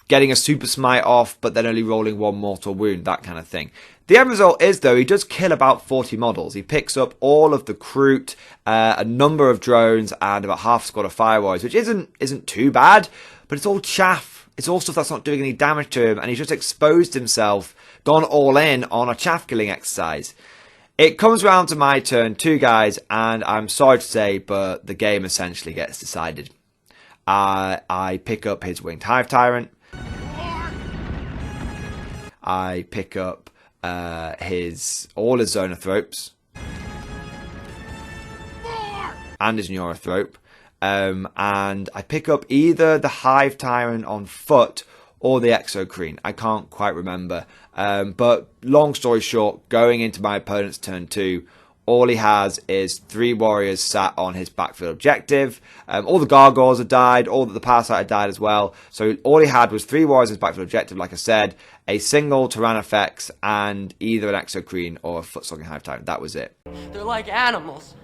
Getting a super smite off, but then only rolling 1 mortal wound, that kind of thing. The end result is, though, he does kill about 40 models. He picks up all of the Kroot, a number of drones, and about half a squad of Fire Warriors, which isn't too bad, but it's all chaff. It's all stuff that's not doing any damage to him, and he's just exposed himself, gone all in on a chaff killing exercise. It comes round to my turn 2, guys, and I'm sorry to say, but the game essentially gets decided. I pick up his Winged Hive Tyrant. I pick up all his Zonothropes and his Neurothrope, and I pick up either the Hive Tyrant on foot or the Exocrine. I can't quite remember, but long story short, going into my opponent's turn 2, all he has is 3 warriors sat on his backfield objective. All the Gargoyles had died, all the Parasite had died as well. So all he had was 3 warriors on his backfield objective, like I said, a single Tyrannofex, and either an Exocrine or a Foot-Slogging Hive Tyrant. That was it. They're like animals,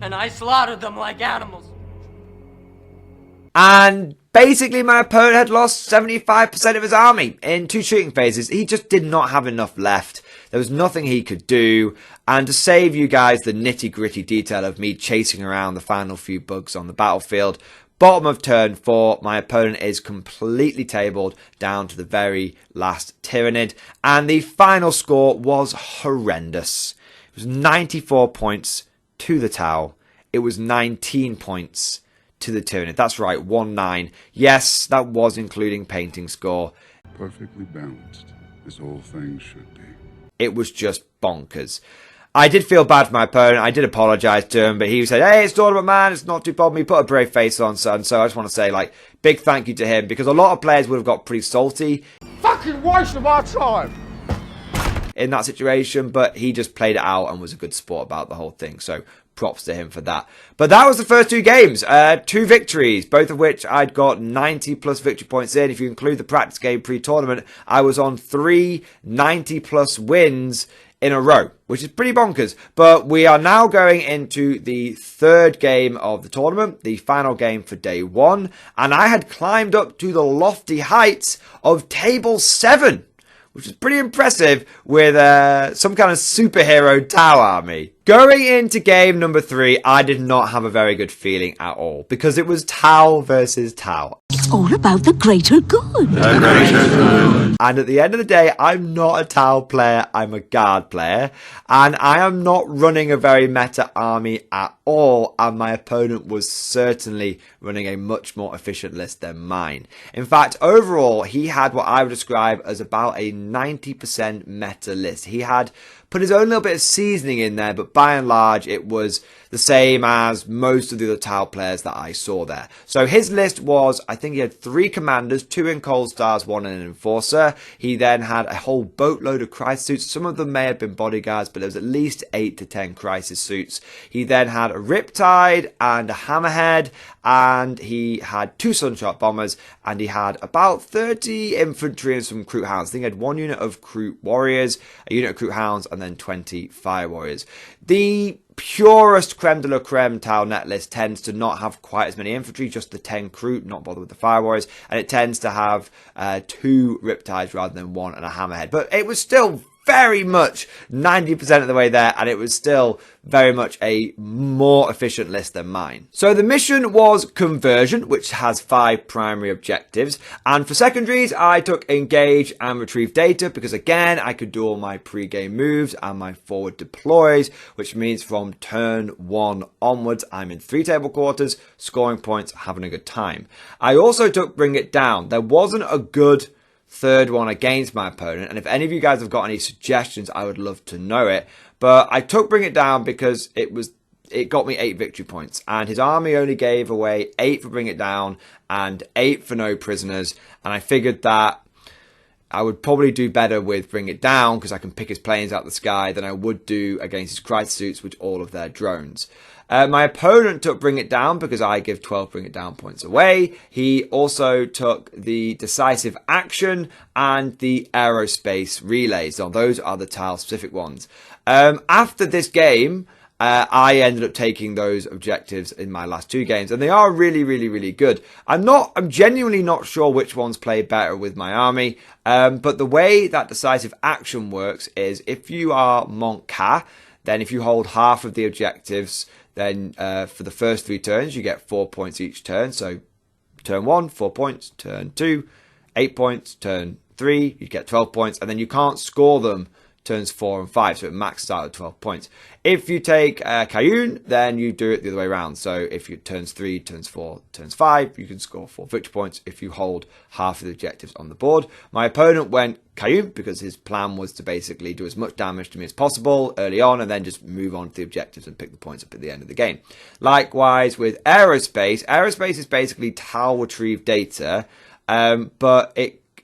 and I slaughtered them like animals. And basically my opponent had lost 75% of his army in 2 shooting phases. He just did not have enough left. There was nothing he could do. And to save you guys the nitty-gritty detail of me chasing around the final few bugs on the battlefield, Bottom of turn 4, my opponent is completely tabled down to the very last Tyranid, and the final score was horrendous. It was 94 points to the Tau. It was 19 points to the Tyranid. That's right, 1-9. Yes, that was including painting score. Perfectly balanced, as all things should be. It was just bonkers. I did feel bad for my opponent. I did apologise to him, but he said, hey, it's tournament, man. It's not too problem. He put a brave face on, son. So I just want to say, like, big thank you to him, because a lot of players would have got pretty salty. Fucking waste of our time! In that situation, but he just played it out and was a good sport about the whole thing. So props to him for that. But that was the first 2 games. 2 victories, both of which I'd got 90 plus victory points in. If you include the practice game pre-tournament, I was on 3 90 plus wins in a row, which is pretty bonkers. But we are now going into the 3rd game of the tournament, the final game for day 1. And I had climbed up to the lofty heights of table 7. Which is pretty impressive with some kind of superhero Tau army. Going into game number 3, I did not have a very good feeling at all, because it was Tau versus Tau. It's all about the greater good. And at the end of the day, I'm not a Tau player, I'm a guard player. And I am not running a very meta army at all. And my opponent was certainly running a much more efficient list than mine. In fact, overall, he had what I would describe as about a 90% meta list. He had put his own little bit of seasoning in there, but by and large, it was the same as most of the other Tau players that I saw there. So his list was, I think he had 3 commanders, 2 in Cold Stars, 1 in an Enforcer. He then had a whole boatload of crisis suits. Some of them may have been bodyguards, but there was at least 8 to 10 crisis suits. He then had a Riptide and a Hammerhead, and he had 2 Sunshot Bombers, and he had about 30 infantry and some Kroot Hounds. I think he had 1 unit of Kroot Warriors, a unit of Kroot Hounds, and then 20 Fire Warriors. The purest creme de la creme Tau net list tends to not have quite as many infantry, just the 10 Kroot, not bother with the Fire Warriors, and it tends to have 2 Riptides rather than 1 and a Hammerhead. But it was still very much 90% of the way there, and it was still very much a more efficient list than mine. So the mission was Conversion, which has 5 primary objectives, and for secondaries I took Engage and Retrieve Data, because again I could do all my pre-game moves and my forward deploys, which means from turn 1 onwards I'm in 3 table quarters, scoring points, having a good time. I also took Bring It Down. There wasn't a good 3rd one against my opponent, and if any of you guys have got any suggestions, I would love to know it. But I took Bring It Down because it got me 8 victory points, and his army only gave away 8 for Bring It Down and 8 for no prisoners, and I figured that I would probably do better with Bring It Down because I can pick his planes out of the sky than I would do against his crisis suits with all of their drones. My opponent took Bring It Down because I give 12 Bring It Down points away. He also took the Decisive Action and the Aerospace Relays. So those are the Tau specific ones. After this game, I ended up taking those objectives in my last 2 games, and they are really, really, really good. I'm genuinely not sure which ones play better with my army, but the way that Decisive Action works is if you are Monk Ka, then if you hold half of the objectives, then for the first 3 turns, you get 4 points each turn. So turn 1, 4 points. Turn 2, 8 points. Turn 3, you get 12 points. And then you can't score them turns 4 and 5. So it maxes out at 12 points. If you take Kayun, then you do it the other way around. So if you turns 3, turns 4, turns 5, you can score 4 victory points if you hold half of the objectives on the board. My opponent went Kayun because his plan was to basically do as much damage to me as possible early on and then just move on to the objectives and pick the points up at the end of the game. Likewise with Aerospace. Aerospace is basically Tau retrieve data, but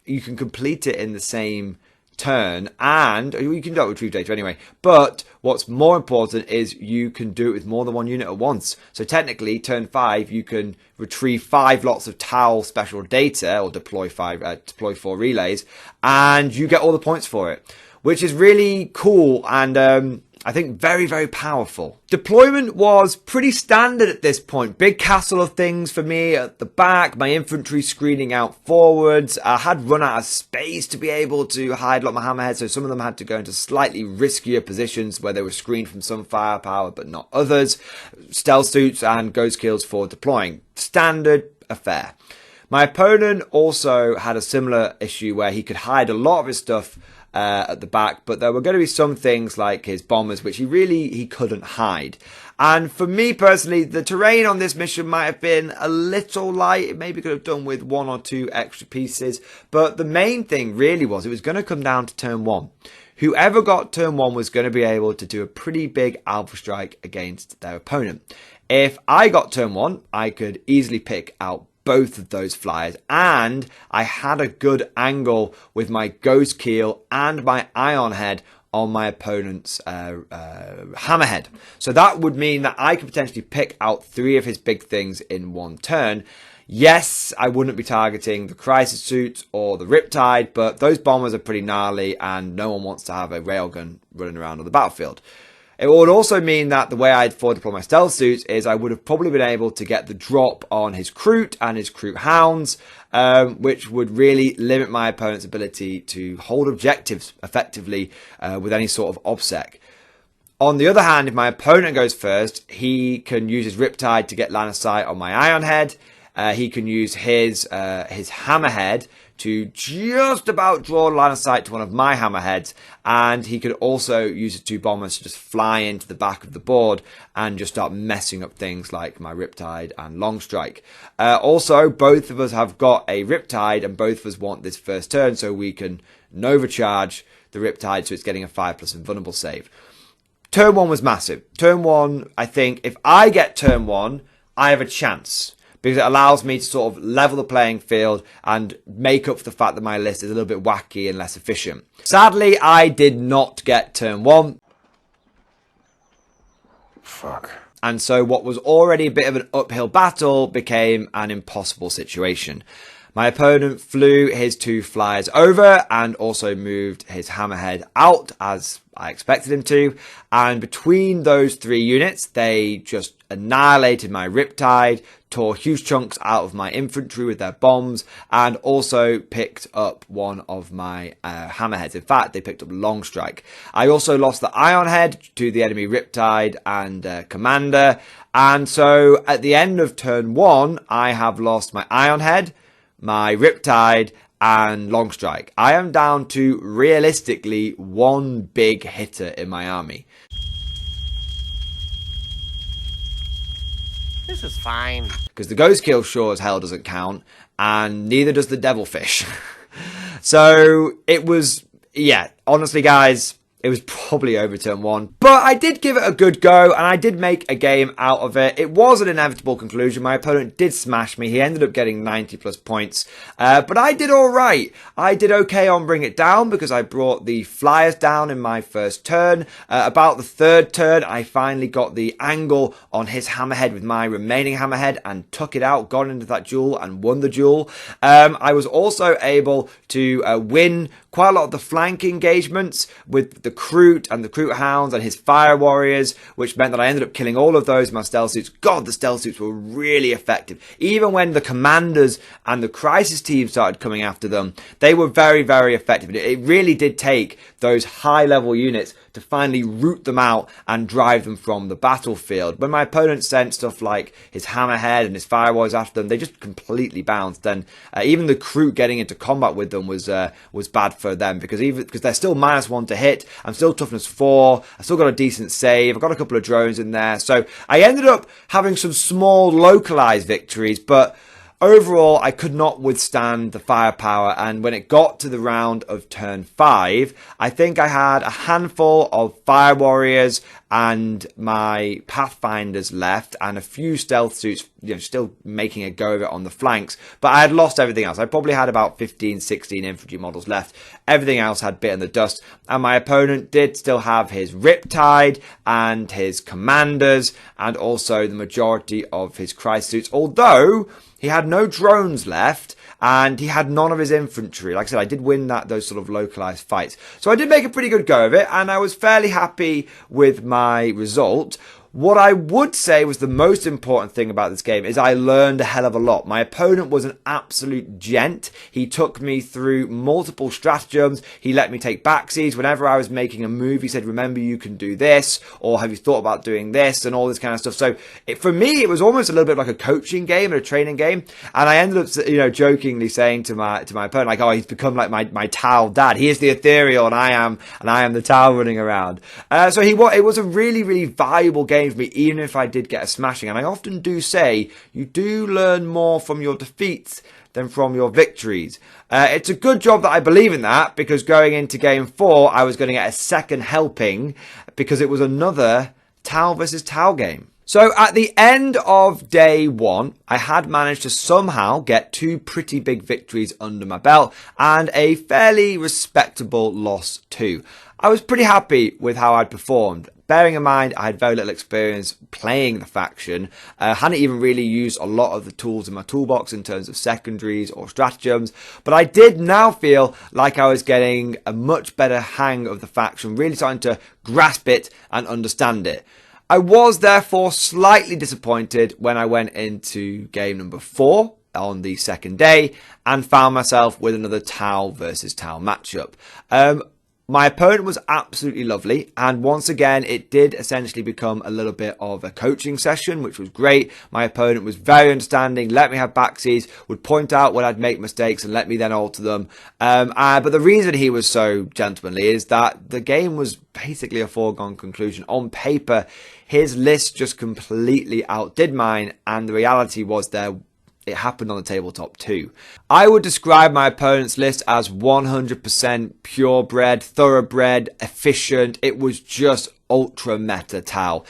you can complete it in the same turn, and you can do retrieve data anyway, but what's more important is you can do it with more than 1 unit at once. So technically turn 5 you can retrieve 5 lots of Tau special data or deploy 4 relays, and you get all the points for it, which is really cool. And I think very, very powerful. Deployment was pretty standard at this point. Big castle of things for me at the back, my infantry screening out forwards. I had run out of space to be able to hide a lot of my hammerheads, so some of them had to go into slightly riskier positions where they were screened from some firepower but not others. Stealth suits and ghost kills for deploying. Standard affair. My opponent also had a similar issue where he could hide a lot of his stuff at the back, but there were going to be some things like his bombers which he couldn't hide. And for me personally, the terrain on this mission might have been a little light. It maybe could have done with 1 or 2 extra pieces, but the main thing really was it was going to come down to turn 1. Whoever got turn 1 was going to be able to do a pretty big alpha strike against their opponent. If I got turn 1, I could easily pick out both of those flyers, and I had a good angle with my ghost keel and my ion head on my opponent's hammerhead. So that would mean that I could potentially pick out 3 of his big things in one turn. Yes, I wouldn't be targeting the crisis suits or the riptide, but those bombers are pretty gnarly and no one wants to have a railgun running around on the battlefield. It would also mean that the way I'd forward deploy my stealth suits is I would have probably been able to get the drop on his Kroot and his Kroot hounds, which would really limit my opponent's ability to hold objectives effectively with any sort of OBSEC. On the other hand, if my opponent goes first, he can use his Riptide to get line of sight on my Iron Head. He can use his Hammerhead to just about draw line of sight to one of my hammerheads, and he could also use the 2 bombers to just fly into the back of the board and just start messing up things like my Riptide and Long Strike. Also, both of us have got a Riptide, and both of us want this first turn so we can Nova Charge the Riptide so it's getting a 5+ invulnerable save. Turn 1 was massive. Turn 1, I think, if I get turn 1, I have a chance, because it allows me to sort of level the playing field and make up for the fact that my list is a little bit wacky and less efficient. Sadly, I did not get turn 1. Fuck. And so what was already a bit of an uphill battle became an impossible situation. My opponent flew his 2 flyers over and also moved his hammerhead out as I expected him to. And between those 3 units, they just annihilated my Riptide, tore huge chunks out of my infantry with their bombs, and also picked up one of my hammerheads. In fact, they picked up Long Strike. I also lost the Ion Head to the enemy Riptide and Commander. And so at the end of turn 1, I have lost my Ion Head, my Riptide, and Long Strike. I am down to realistically 1 big hitter in my army. This is fine. Because the Ghost Kill sure as hell doesn't count, and neither does the Devilfish. So it was, yeah, honestly guys, it was probably over turn 1. But I did give it a good go, and I did make a game out of it. It was an inevitable conclusion. My opponent did smash me. He ended up getting 90+ points. But I did alright. I did okay on Bring It Down, because I brought the flyers down in my first turn. About the 3rd turn, I finally got the angle on his hammerhead with my remaining hammerhead and took it out, got into that duel and won the duel. I was also able to win quite a lot of the flank engagements with the Kroot and the Kroot Hounds and his Fire Warriors, which meant that I ended up killing all of those in my stealth suits. God, the stealth suits were really effective. Even when the commanders and the crisis team started coming after them, they were very, very effective. It really did take those high-level units to finally root them out and drive them from the battlefield. When my opponent sent stuff like his Hammerhead and his Fire Warriors after them, they just completely bounced. And even the Kroot getting into combat with them was bad for them, because they're still -1 to hit. I'm still toughness 4. I still got a decent save. I've got a couple of drones in there. So I ended up having some small localized victories, but overall, I could not withstand the firepower, and when it got to the round of turn 5, I think I had a handful of Fire Warriors and my Pathfinders left, and a few stealth suits, still making a go of it on the flanks, but I had lost everything else. I probably had about 15, 16 infantry models left. Everything else had bitten the dust, and my opponent did still have his Riptide and his Commanders, and also the majority of his crisis suits, although he had no drones left, and he had none of his infantry. Like I said, I did win those sort of localized fights. So I did make a pretty good go of it, and I was fairly happy with my result. What I would say was the most important thing about this game is I learned a hell of a lot. My opponent was an absolute gent. He took me through multiple stratagems. He let me take backseas. Whenever I was making a move, he said, remember, you can do this, or have you thought about doing this, and all this kind of stuff. So for me, it was almost a little bit like a coaching game and a training game. And I ended up, jokingly saying to my opponent, like, oh, he's become like my Tau dad. He is the ethereal, and I am the Tau running around. So it was a really, really valuable game for me, even if I did get a smashing. And I often do say you do learn more from your defeats than from your victories. It's a good job that I believe in that, because going into game 4 I was going to get a second helping, because it was another Tau versus Tau game. So at the end of day 1, I had managed to somehow get 2 pretty big victories under my belt and a fairly respectable loss too. I was pretty happy with how I'd performed. Bearing in mind, I had very little experience playing the faction. Hadn't even really used a lot of the tools in my toolbox in terms of secondaries or stratagems. But I did now feel like I was getting a much better hang of the faction, really starting to grasp it and understand it. I was therefore slightly disappointed when I went into game number 4 on the second day and found myself with another Tau versus Tau matchup. My opponent was absolutely lovely, and once again it did essentially become a little bit of a coaching session, which was great. My opponent was very understanding, let me have backseas, would point out when I'd make mistakes and let me then alter them. But the reason he was so gentlemanly is that the game was basically a foregone conclusion. On paper, his list just completely outdid mine, and the reality was it happened on the tabletop too. I would describe my opponent's list as 100% purebred, thoroughbred, efficient. It was just ultra meta Tau.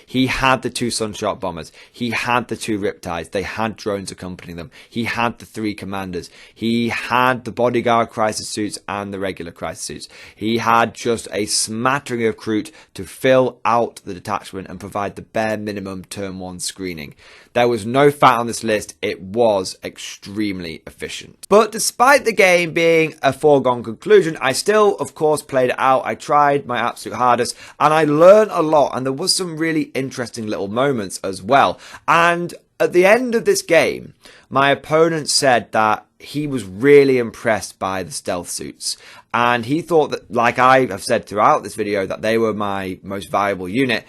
He had the 2 Sunshot bombers. He had the 2 Riptides. They had drones accompanying them. He had the 3 commanders. He had the bodyguard crisis suits and the regular crisis suits. He had just a smattering of recruit to fill out the detachment and provide the bare minimum turn 1 screening. There was no fat on this list. It was extremely efficient. But despite the game being a foregone conclusion, I still, of course, played it out. I tried my absolute hardest and I learned a lot, and there was some really interesting little moments as well. And at the end of this game, my opponent said that he was really impressed by the stealth suits, and he thought that, like I have said throughout this video, that they were my most valuable unit.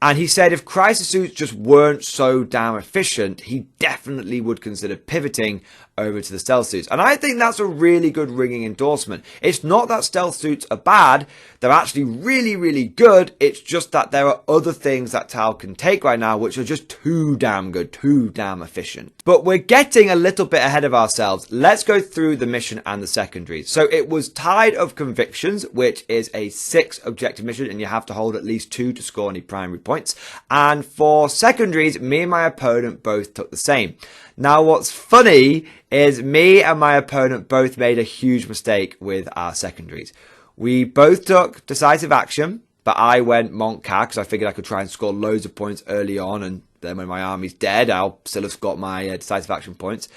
And he said if crisis suits just weren't so damn efficient, he definitely would consider pivoting over to the stealth suits. And I think that's a really good ringing endorsement. It's not that stealth suits are bad. They're actually really, really good. It's just that there are other things that Tau can take right now which are just too damn good, too damn efficient. But we're getting a little bit ahead of ourselves. Let's go through the mission and the secondaries. So it was Tide of Convictions, which is a 6 objective mission, and you have to hold at least 2 to score any primary points. And for secondaries, me and my opponent both took the same. Now, what's funny is me and my opponent both made a huge mistake with our secondaries. We both took decisive action, but I went Monk Cat because I figured I could try and score loads of points early on, and then when my army's dead, I'll still have got my decisive action points.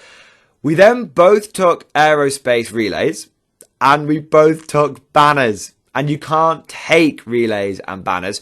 We then both took aerospace relays, and we both took banners. And you can't take relays and banners.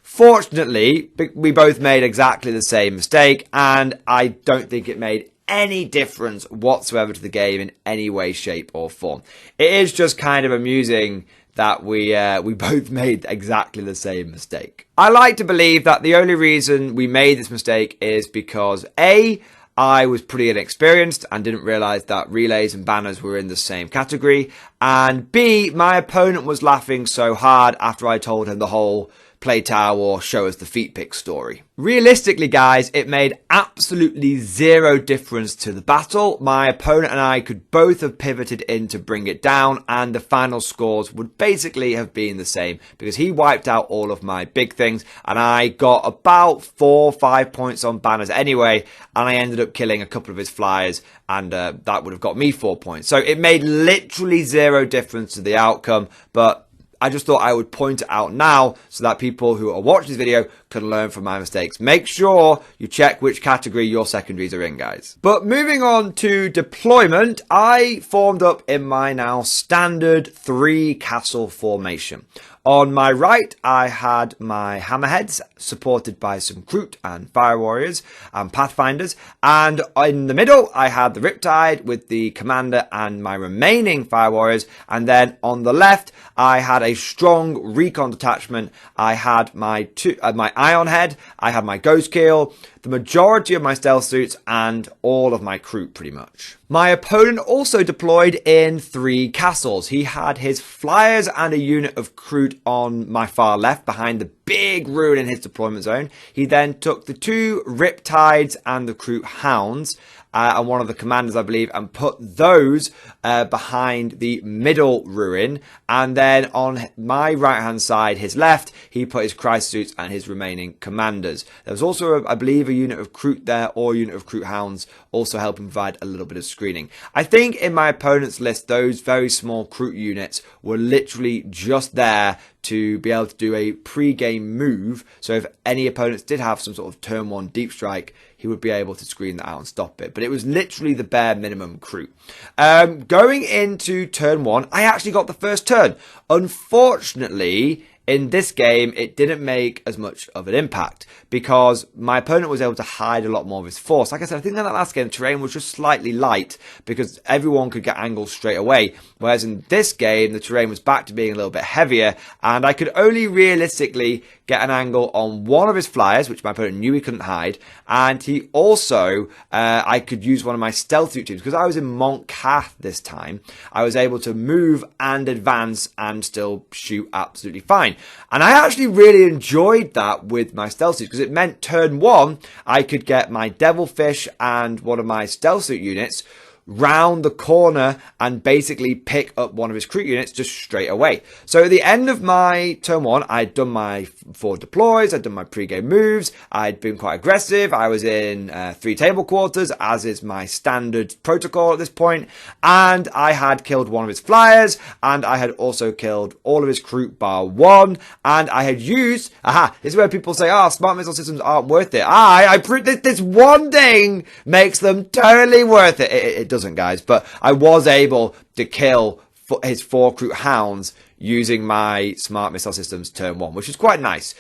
Fortunately, we both made exactly the same mistake, and I don't think it made any difference whatsoever to the game in any way, shape or form. It is just kind of amusing that we both made exactly the same mistake. I like to believe that the only reason we made this mistake is because A, I was pretty inexperienced and didn't realise that relays and banners were in the same category, and B, my opponent was laughing so hard after I told him the whole play Tau or show us the feet pick story. Realistically, guys, it made absolutely zero difference to the battle. My opponent and I could both have pivoted in to bring it down, and the final scores would basically have been the same because he wiped out all of my big things and I got about 4 or 5 points on banners anyway, and I ended up killing a couple of his flyers, and that would have got me 4 points. So it made literally zero difference to the outcome, but I just thought I would point it out now so that people who are watching this video can learn from my mistakes. Make sure you check which category your secondaries are in, guys. But moving on to deployment, I formed up in my now standard 3-castle formation. On my right, I had my hammerheads, supported by some Kroot and fire warriors and pathfinders. And in the middle, I had the Riptide with the commander and my remaining fire warriors. And then on the left, I had a strong recon detachment. I had my Ion Head, I had my Ghost Keel, the majority of my stealth suits, and all of my Kroot pretty much. My opponent also deployed in 3 castles. He had his flyers and a unit of Kroot on my far left behind the big ruin in his deployment zone. He then took the 2 Riptides and the Kroot Hounds and one of the commanders, I believe, and put those behind the middle ruin. And then on my right-hand side, his left, he put his Christ suits and his remaining commanders. There was also, I believe, a unit of Kroot there, or a unit of Kroot Hounds, also helping provide a little bit of screening. I think in my opponent's list, those very small Kroot units were literally just there to be able to do a pre-game move. So if any opponents did have some sort of turn 1 deep strike, he would be able to screen that out and stop it. But it was literally the bare minimum Kroot. Going into turn 1, I actually got the first turn. Unfortunately, in this game, it didn't make as much of an impact because my opponent was able to hide a lot more of his force. Like I said, I think in that last game, the terrain was just slightly light because everyone could get angles straight away. Whereas in this game, the terrain was back to being a little bit heavier, and I could only realistically get an angle on one of his flyers, which my opponent knew he couldn't hide, and he also, I could use one of my stealth suit teams, because I was in Mont Cath this time, I was able to move and advance and still shoot absolutely fine. And I actually really enjoyed that with my stealth suits, because it meant turn 1, I could get my Devilfish and one of my stealth suit units round the corner and basically pick up one of his Kroot units just straight away. So at the end of my turn 1, I'd done my 4 deploys, I'd done my pre-game moves, I'd been quite aggressive, I was in 3 table quarters, as is my standard protocol at this point, and I had killed one of his flyers, and I had also killed all of his Kroot bar 1, and I had used, this is where people say, smart missile systems aren't worth it. This one thing makes them totally worth it. It doesn't, guys, but I was able to kill his 4 Kroot Hounds using my smart missile systems turn 1, which is quite nice.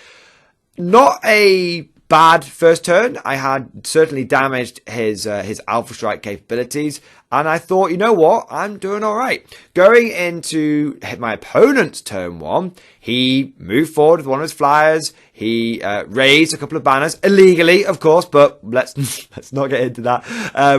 Not a bad first turn. I had certainly damaged his Alpha Strike capabilities, and I thought, you know what, I'm doing all right. Going into my opponent's turn 1, he moved forward with one of his flyers. He raised a couple of banners, illegally, of course, but let's not get into that.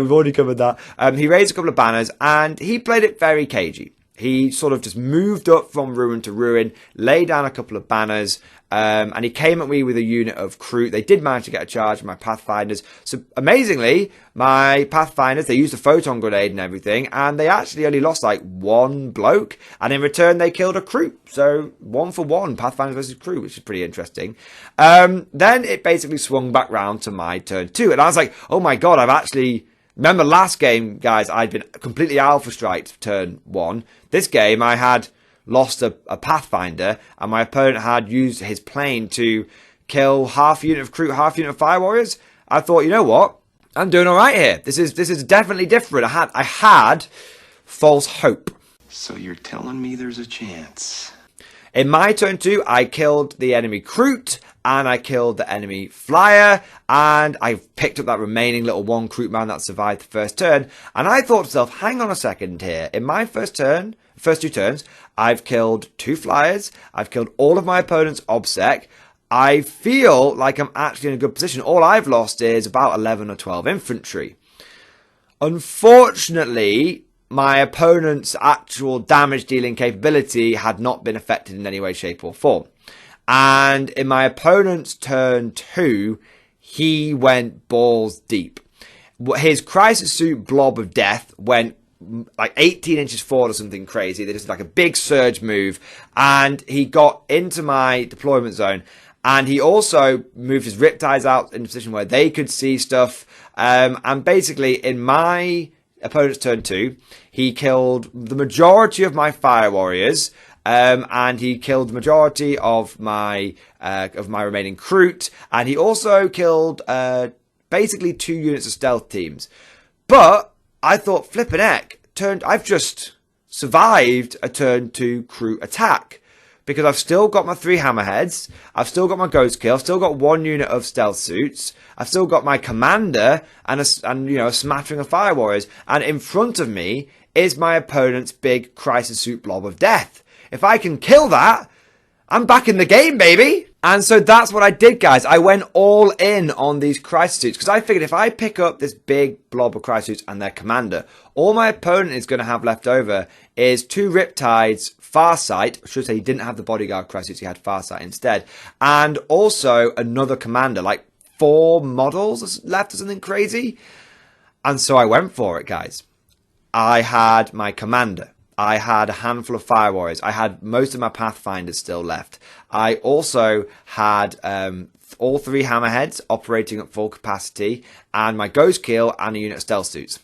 We've already covered that. He raised a couple of banners, and he played it very cagey. He sort of just moved up from ruin to ruin, laid down a couple of banners, and he came at me with a unit of Kroot. They did manage to get a charge of my Pathfinders. So amazingly, my Pathfinders, they used a photon grenade and everything, and they actually only lost like 1 bloke, and in return they killed a Kroot. So 1 for 1, Pathfinders versus Kroot, which is pretty interesting. Then it basically swung back round to my turn 2, and I was like, oh my god, I've actually... Remember last game, guys, I'd been completely Alpha Striked turn 1. This game, I had lost a Pathfinder, and my opponent had used his plane to kill half a unit of Kroot, half a unit of Fire Warriors. I thought, you know what? I'm doing all right here. This is definitely different. I had false hope. So you're telling me there's a chance? In my turn 2, I killed the enemy Kroot, and I killed the enemy flyer, and I picked up that remaining little 1 Kroot man that survived the first turn, and I thought to myself, hang on a second here. In my first 2 turns, I've killed 2 flyers, I've killed all of my opponent's OBSEC. I feel like I'm actually in a good position. All I've lost is about 11 or 12 infantry. Unfortunately, my opponent's actual damage dealing capability had not been affected in any way, shape or form. And in my opponent's turn 2, he went balls deep. His crisis suit blob of death went like 18 inches forward or something crazy. They just like a big surge move, and he got into my deployment zone. And he also moved his Riptides out in a position where they could see stuff. And basically, in my opponent's turn 2, he killed the majority of my Fire Warriors. and he killed the majority of my remaining recruit, and he also killed basically 2 units of stealth teams. But I thought, flippin' heck, I've just survived a turn 2 crew attack. Because I've still got my 3 hammerheads, I've still got my ghost kill, I've still got 1 unit of stealth suits, I've still got my commander and a smattering of fire warriors, and in front of me is my opponent's big crisis suit blob of death. If I can kill that, I'm back in the game, baby! And so that's what I did, guys. I went all in on these crisis suits because I figured if I pick up this big blob of crisis suits and their commander, all my opponent is going to have left over is 2 Riptides, Farsight. I should say he didn't have the bodyguard crisis suits, he had Farsight instead, and also another commander, like 4 models left or something crazy. And so I went for it, guys. I had my commander. I had a handful of fire warriors. I had most of my pathfinders still left. I also had all 3 hammerheads operating at full capacity, and my ghost kill and a unit of stealth suits.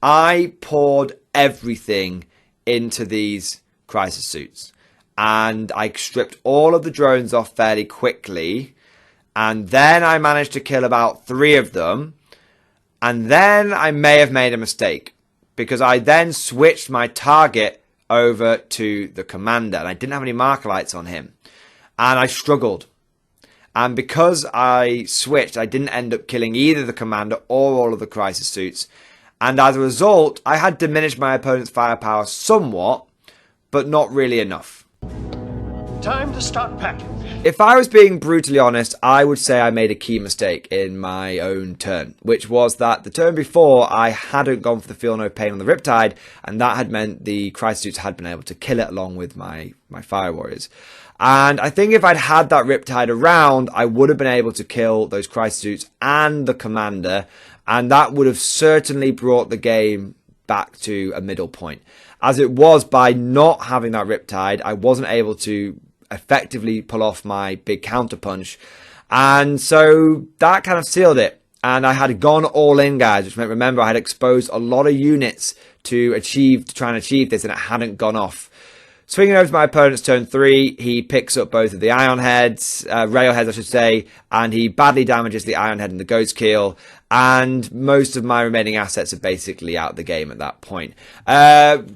I poured everything into these crisis suits, and I stripped all of the drones off fairly quickly, and then I managed to kill about 3 of them, and then I may have made a mistake. Because I then switched my target over to the commander. And I didn't have any marker lights on him. And I struggled. And because I switched, I didn't end up killing either the commander or all of the crisis suits. And as a result, I had diminished my opponent's firepower somewhat, but not really enough. Time to start packing. If I was being brutally honest, I would say I made a key mistake in my own turn, which was that the turn before I hadn't gone for the Feel No Pain on the Riptide, and that had meant the crisis suits had been able to kill it along with my fire warriors. And I think if I'd had that Riptide around, I would have been able to kill those crisis suits and the commander, and that would have certainly brought the game back to a middle point. As it was, by not having that Riptide, I wasn't able to effectively pull off my big counterpunch, and so that kind of sealed it. And I had gone all in, guys, which meant, remember, I had exposed a lot of units to try and achieve this, and it hadn't gone off. Swinging over to my opponent's turn 3, he picks up both of the ion heads, railheads I should say, and he badly damages the ion head and the ghost keel, and most of my remaining assets are basically out of the game at that point.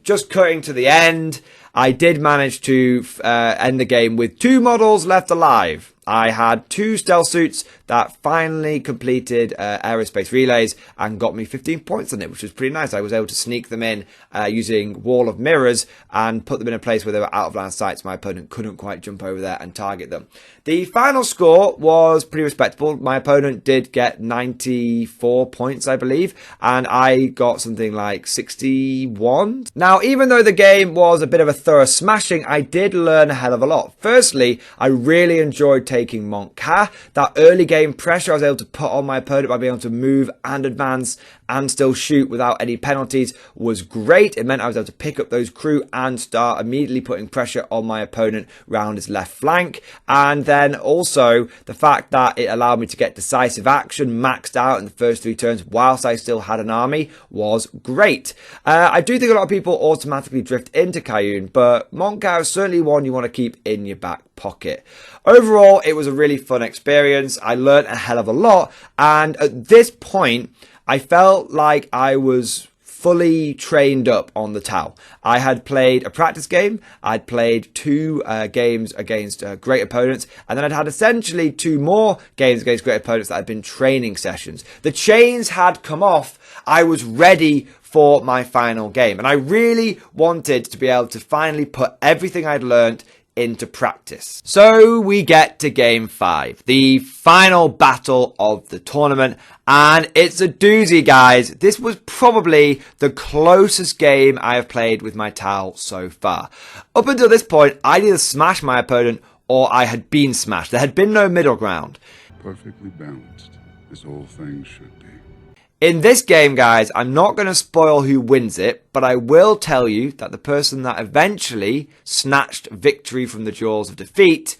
Just cutting to the end, I did manage to end the game with 2 models left alive. I had 2 stealth suits that finally completed aerospace relays and got me 15 points on it, which was pretty nice. I was able to sneak them in using Wall of Mirrors and put them in a place where they were out of line of sight, so my opponent couldn't quite jump over there and target them. The final score was pretty respectable. My opponent did get 94 points, I believe, and I got something like 61. Now, even though the game was a bit of a thorough smashing, I did learn a hell of a lot. Firstly, I really enjoyed taking Monk Ka. That early game pressure I was able to put on my opponent by being able to move and advance and still shoot without any penalties was great. It meant I was able to pick up those crew and start immediately putting pressure on my opponent round his left flank. And then also the fact that it allowed me to get decisive action maxed out in the first 3 turns whilst I still had an army was great. I do think a lot of people automatically drift into Cayune, but Monk Ka is certainly one you want to keep in your back pocket. Overall, it was a really fun experience. I learned a hell of a lot, and at this point I felt like I was fully trained up on the Tau. I had played a practice game, I'd played 2 games against great opponents, and then I'd had essentially 2 more games against great opponents that had been training sessions. The chains had come off. I was ready for my final game, and I really wanted to be able to finally put everything I'd learned into practice. So we get to game 5, the final battle of the tournament, and it's a doozy, guys. This was probably the closest game I have played with my Tau so far. Up until this point, I'd either smashed my opponent or I had been smashed. There had been no middle ground. Perfectly balanced, as all things should be. In this game, guys, I'm not going to spoil who wins it, but I will tell you that the person that eventually snatched victory from the jaws of defeat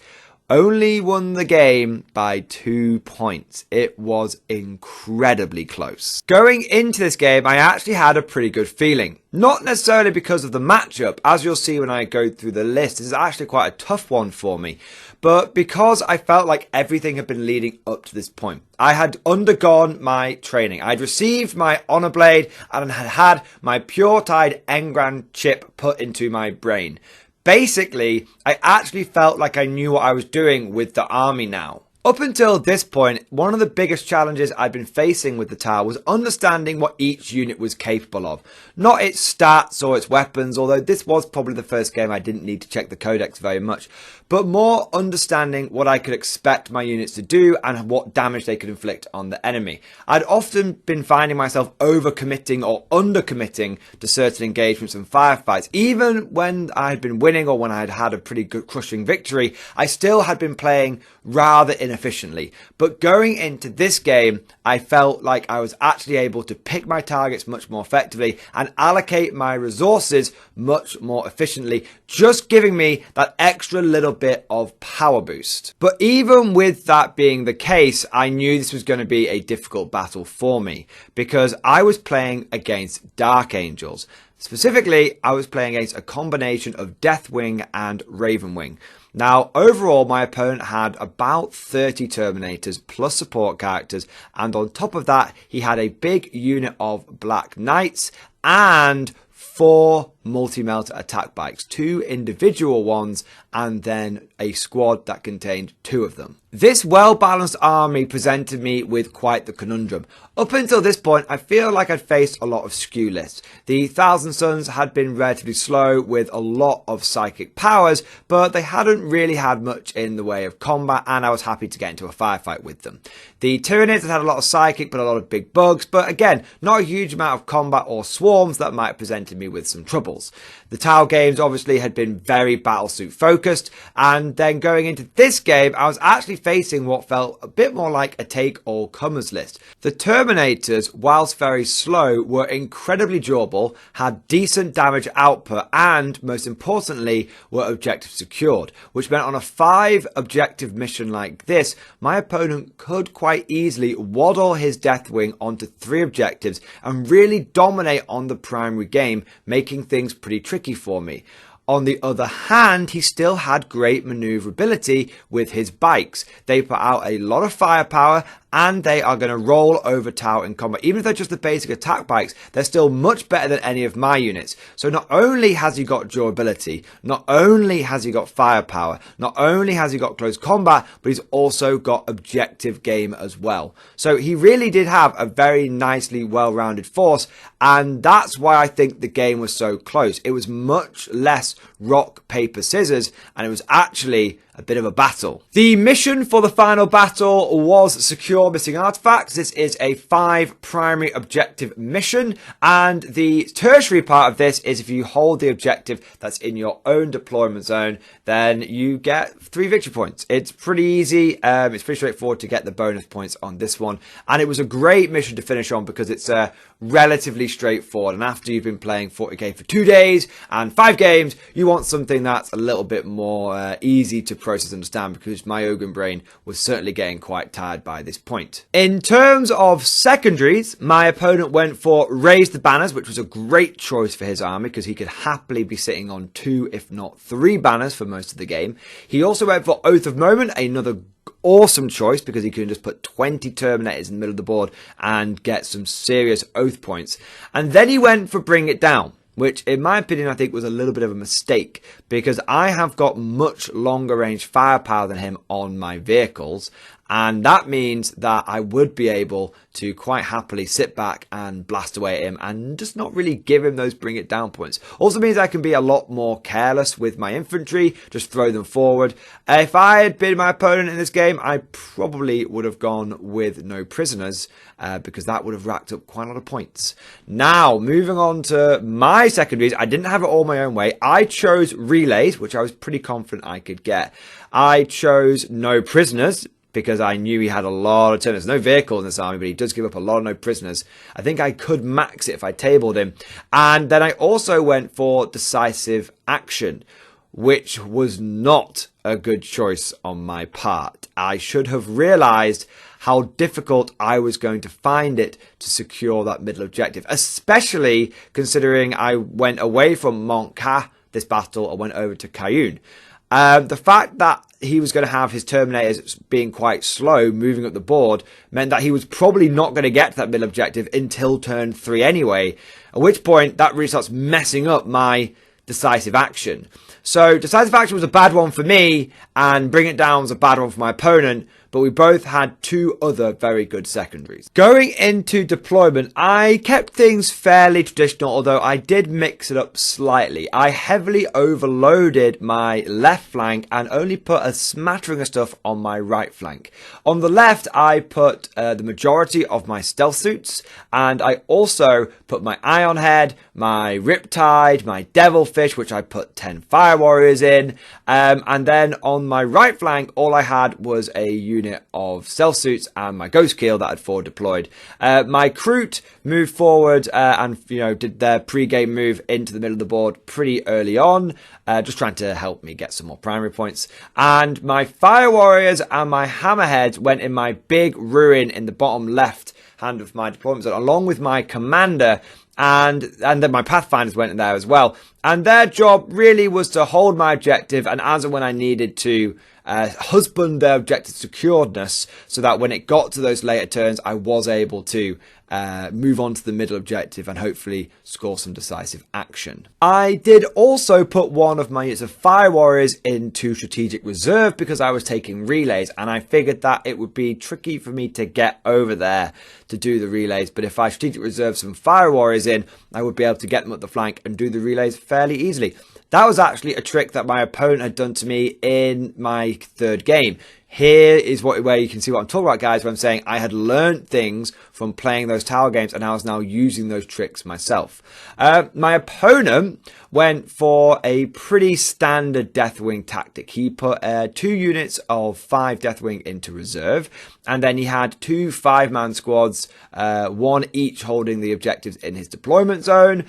only won the game by 2 points. It was incredibly close. Going into this game, I actually had a pretty good feeling. Not necessarily because of the matchup. As you'll see when I go through the list, this is actually quite a tough one for me. But because I felt like everything had been leading up to this point. I had undergone my training. I'd received my Honor Blade and had had my Pure Tide Engram chip put into my brain. Basically, I actually felt like I knew what I was doing with the army now. Up until this point, one of the biggest challenges I'd been facing with the tower was understanding what each unit was capable of. Not its stats or its weapons, although this was probably the first game I didn't need to check the codex very much, but more understanding what I could expect my units to do and what damage they could inflict on the enemy. I'd often been finding myself overcommitting or undercommitting to certain engagements and firefights. Even when I had been winning or when I had had a pretty good crushing victory, I still had been playing rather inefficiently. But going into this game, I felt like I was actually able to pick my targets much more effectively and allocate my resources much more efficiently, just giving me that extra little bit of power boost. But even with that being the case, I knew this was going to be a difficult battle for me because I was playing against Dark Angels. Specifically, I was playing against a combination of Deathwing and Ravenwing. Now, overall, my opponent had about 30 Terminators plus support characters, and on top of that, he had a big unit of Black Knights and 4 multi-melter attack bikes, 2 individual ones, and then a squad that contained 2 of them. This well-balanced army presented me with quite the conundrum. Up until this point, I feel like I'd faced a lot of skew lists. The Thousand Suns had been relatively slow with a lot of psychic powers, but they hadn't really had much in the way of combat, and I was happy to get into a firefight with them. The Tyranids had a lot of psychic, but a lot of big bugs, but again, not a huge amount of combat or swarms that might have presented me with some troubles. The Tau games obviously had been very battlesuit focused, and then going into this game, I was actually facing what felt a bit more like a take-all-comers list. The Terminators, whilst very slow, were incredibly durable, had decent damage output, and most importantly, were objective secured, which meant on a 5-objective mission like this, my opponent could quite easily waddle his Deathwing onto 3 objectives and really dominate on the primary game, making things pretty tricky for me. On the other hand, he still had great maneuverability with his bikes. They put out a lot of firepower and they are going to roll over Tau in combat. Even if they're just the basic attack bikes, they're still much better than any of my units. So not only has he got durability, not only has he got firepower, not only has he got close combat, but he's also got objective game as well. So he really did have a very nicely well-rounded force, and that's why I think the game was so close. It was much less rock, paper, scissors, and it was actually a bit of a battle. The mission for the final battle was secure missing artifacts. This is a 5 primary objective mission, and the tertiary part of this is if you hold the objective that's in your own deployment zone, then you get 3 victory points. It's pretty easy. It's pretty straightforward to get the bonus points on this one, and it was a great mission to finish on because it's relatively straightforward, and after you've been playing 40k for 2 days and 5 games, you want something that's a little bit more easy to process and understand, because my Ogre brain was certainly getting quite tired by this point. In terms of secondaries, my opponent went for Raise the Banners, which was a great choice for his army because he could happily be sitting on 2 if not 3 banners for most of the game. He also went for Oath of Moment, another awesome choice because he can just put 20 Terminators in the middle of the board and get some serious oath points. And then he went for Bring It Down, which in my opinion I think was a little bit of a mistake because I have got much longer range firepower than him on my vehicles, and that means that I would be able to quite happily sit back and blast away at him and just not really give him those Bring It Down points. Also means I can be a lot more careless with my infantry, just throw them forward. If I had been my opponent in this game, I probably would have gone with no prisoners because that would have racked up quite a lot of points. Now, moving on to my secondaries, I didn't have it all my own way. I chose relays, which I was pretty confident I could get. I chose no prisoners, because I knew he had a lot of turners. No vehicle in this army, but he does give up a lot of no prisoners. I think I could max it if I tabled him. And then I also went for decisive action. which was not a good choice on my part. I should have realized how difficult I was going to find it to secure that middle objective, especially considering I went away from Monka this battle. I went over to Cayenne. The fact that he was going to have his Terminators being quite slow, moving up the board, meant that he was probably not going to get to that middle objective until turn 3 anyway, at which point that really starts messing up my decisive action. So decisive action was a bad one for me, and bring it down was a bad one for my opponent, but we both had 2 other very good secondaries. Going into deployment, I kept things fairly traditional, although I did mix it up slightly. I heavily overloaded my left flank and only put a smattering of stuff on my right flank. On the left, I put the majority of my stealth suits, and I also put my Ion Head, my Riptide, my Devilfish, which I put 10 Fire Warriors in, and then on my right flank, all I had was a unit of stealth suits and my Ghost Keel that I'd forward deployed. My Kroot moved forward and did their pre-game move into the middle of the board pretty early on, just trying to help me get some more primary points. And my Fire Warriors and my Hammerheads went in my big ruin in the bottom left hand of my deployment zone, along with my Commander. And then my Pathfinders went in there as well. And their job really was to hold my objective, and as and when I needed to husband their objective securedness, so that when it got to those later turns, I was able to move on to the middle objective and hopefully score some decisive action. I did also put one of my units of Fire Warriors into strategic reserve because I was taking relays, and I figured that it would be tricky for me to get over there to do the relays, but if I strategic reserve some Fire Warriors in, I would be able to get them up the flank and do the relays fairly easily. That was actually a trick that my opponent had done to me in my 3rd game. Here is where you can see what I'm talking about, guys, where I'm saying I had learned things from playing those tower games, and I was now using those tricks myself. My opponent went for a pretty standard Deathwing tactic. He put 2 units of 5 Deathwing into reserve, and then he had 2 5-man squads, 1 each holding the objectives in his deployment zone.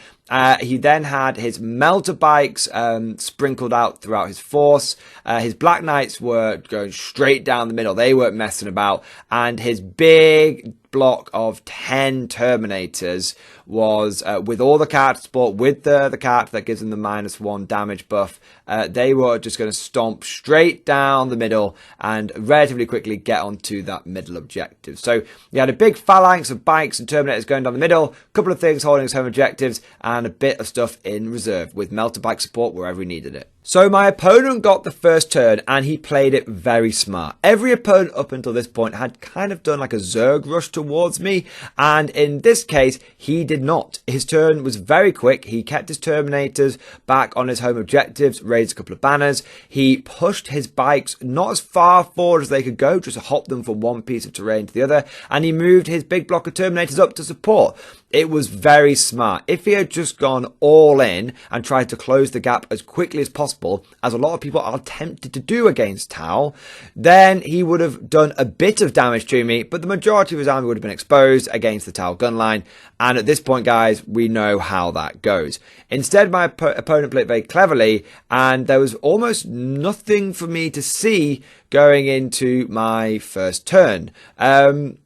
He then had his Melter Bikes sprinkled out throughout his force. His Black Knights were going straight down the middle. They weren't messing about. And his big block of 10 Terminators was with all the character support, with the character that gives them the -1 damage buff. They were just going to stomp straight down the middle and relatively quickly get onto that middle objective. So you had a big phalanx of bikes and Terminators going down the middle, a couple of things holding his home objectives, and a bit of stuff in reserve with Melter Bike support wherever he needed it. So my opponent got the first turn, and he played it very smart. Every opponent up until this point had kind of done like a Zerg rush towards me, and in this case, he did not. His turn was very quick. He kept his Terminators back on his home objectives, raised a couple of banners. He pushed his bikes not as far forward as they could go, just to hop them from one piece of terrain to the other, and he moved his big block of Terminators up to support. It was very smart. If he had just gone all in and tried to close the gap as quickly as possible, as a lot of people are tempted to do against Tau, then he would have done a bit of damage to me, but the majority of his army would have been exposed against the Tau gun line. And at this point, guys, we know how that goes. Instead, my opponent played very cleverly, and there was almost nothing for me to see going into my first turn.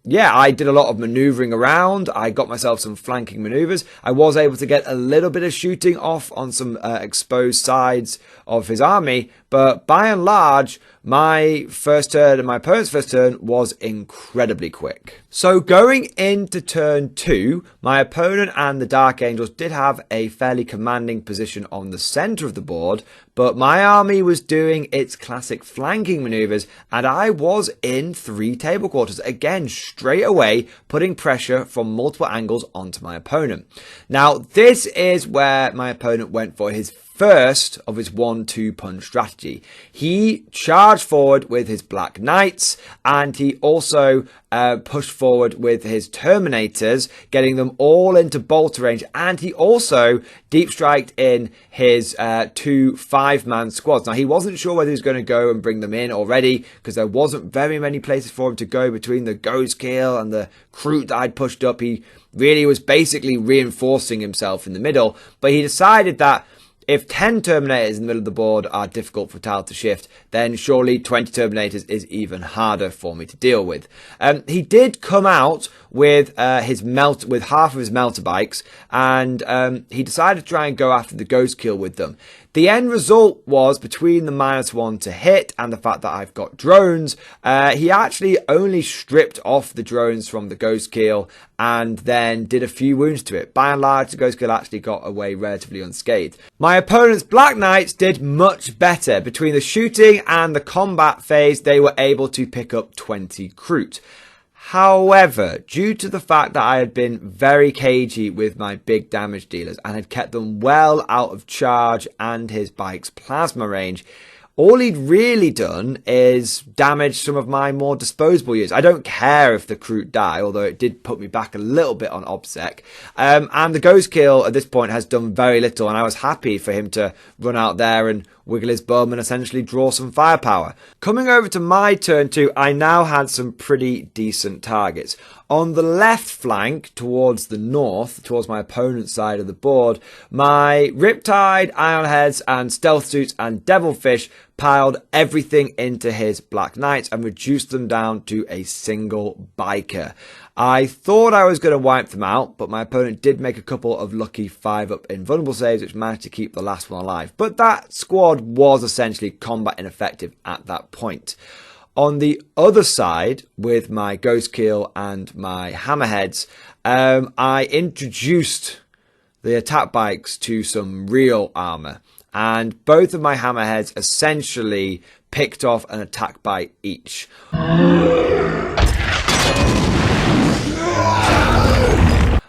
Yeah, I did a lot of maneuvering around. I got myself some flanking maneuvers. I was able to get a little bit of shooting off on some exposed sides of his army, but by and large, my first turn and my opponent's first turn was incredibly quick. So going into turn 2, my opponent and the Dark Angels did have a fairly commanding position on the center of the board, but my army was doing its classic flanking maneuvers, and I was in 3 table quarters, again straight away putting pressure from multiple angles onto my opponent. Now this is where my opponent went for his first of his 1-2 punch strategy. He charged forward with his Black Knights, and he also pushed forward with his Terminators, getting them all into bolter range, and he also deep striked in his 2 5-man squads. Now he wasn't sure whether he was going to go and bring them in already, because there wasn't very many places for him to go between the Ghost Keel and the Kroot that I'd pushed up. He really was basically reinforcing himself in the middle, but he decided that If 10 Terminators in the middle of the board are difficult for Tal to shift, then surely 20 Terminators is even harder for me to deal with. He did come out with with half of his melter bikes, and he decided to try and go after the ghost kill with them. The end result was, between the -1 to hit and the fact that I've got drones, he actually only stripped off the drones from the ghost kill and then did a few wounds to it. By and large, the ghost kill actually got away relatively unscathed. My opponent's Black Knights did much better. Between the shooting and the combat phase, they were able to pick up 20 Kroot. However, due to the fact that I had been very cagey with my big damage dealers and had kept them well out of charge and his bike's plasma range, all he'd really done is damage some of my more disposable units. I don't care if the Kroot die, although it did put me back a little bit on OBSEC. And the ghost kill at this point has done very little, and I was happy for him to run out there and wiggle his bum and essentially draw some firepower. Coming over to my turn 2, I now had some pretty decent targets. On the left flank, towards the north, towards my opponent's side of the board, my Riptide, Ironheads and Stealth Suits and Devilfish piled everything into his Black Knights and reduced them down to a single biker. I thought I was going to wipe them out, but my opponent did make a couple of lucky 5-up invulnerable saves, which managed to keep the last one alive. But that squad was essentially combat ineffective at that point. On the other side, with my Ghost Kill and my Hammerheads, I introduced the attack bikes to some real armor. And both of my Hammerheads essentially picked off an attack bike each.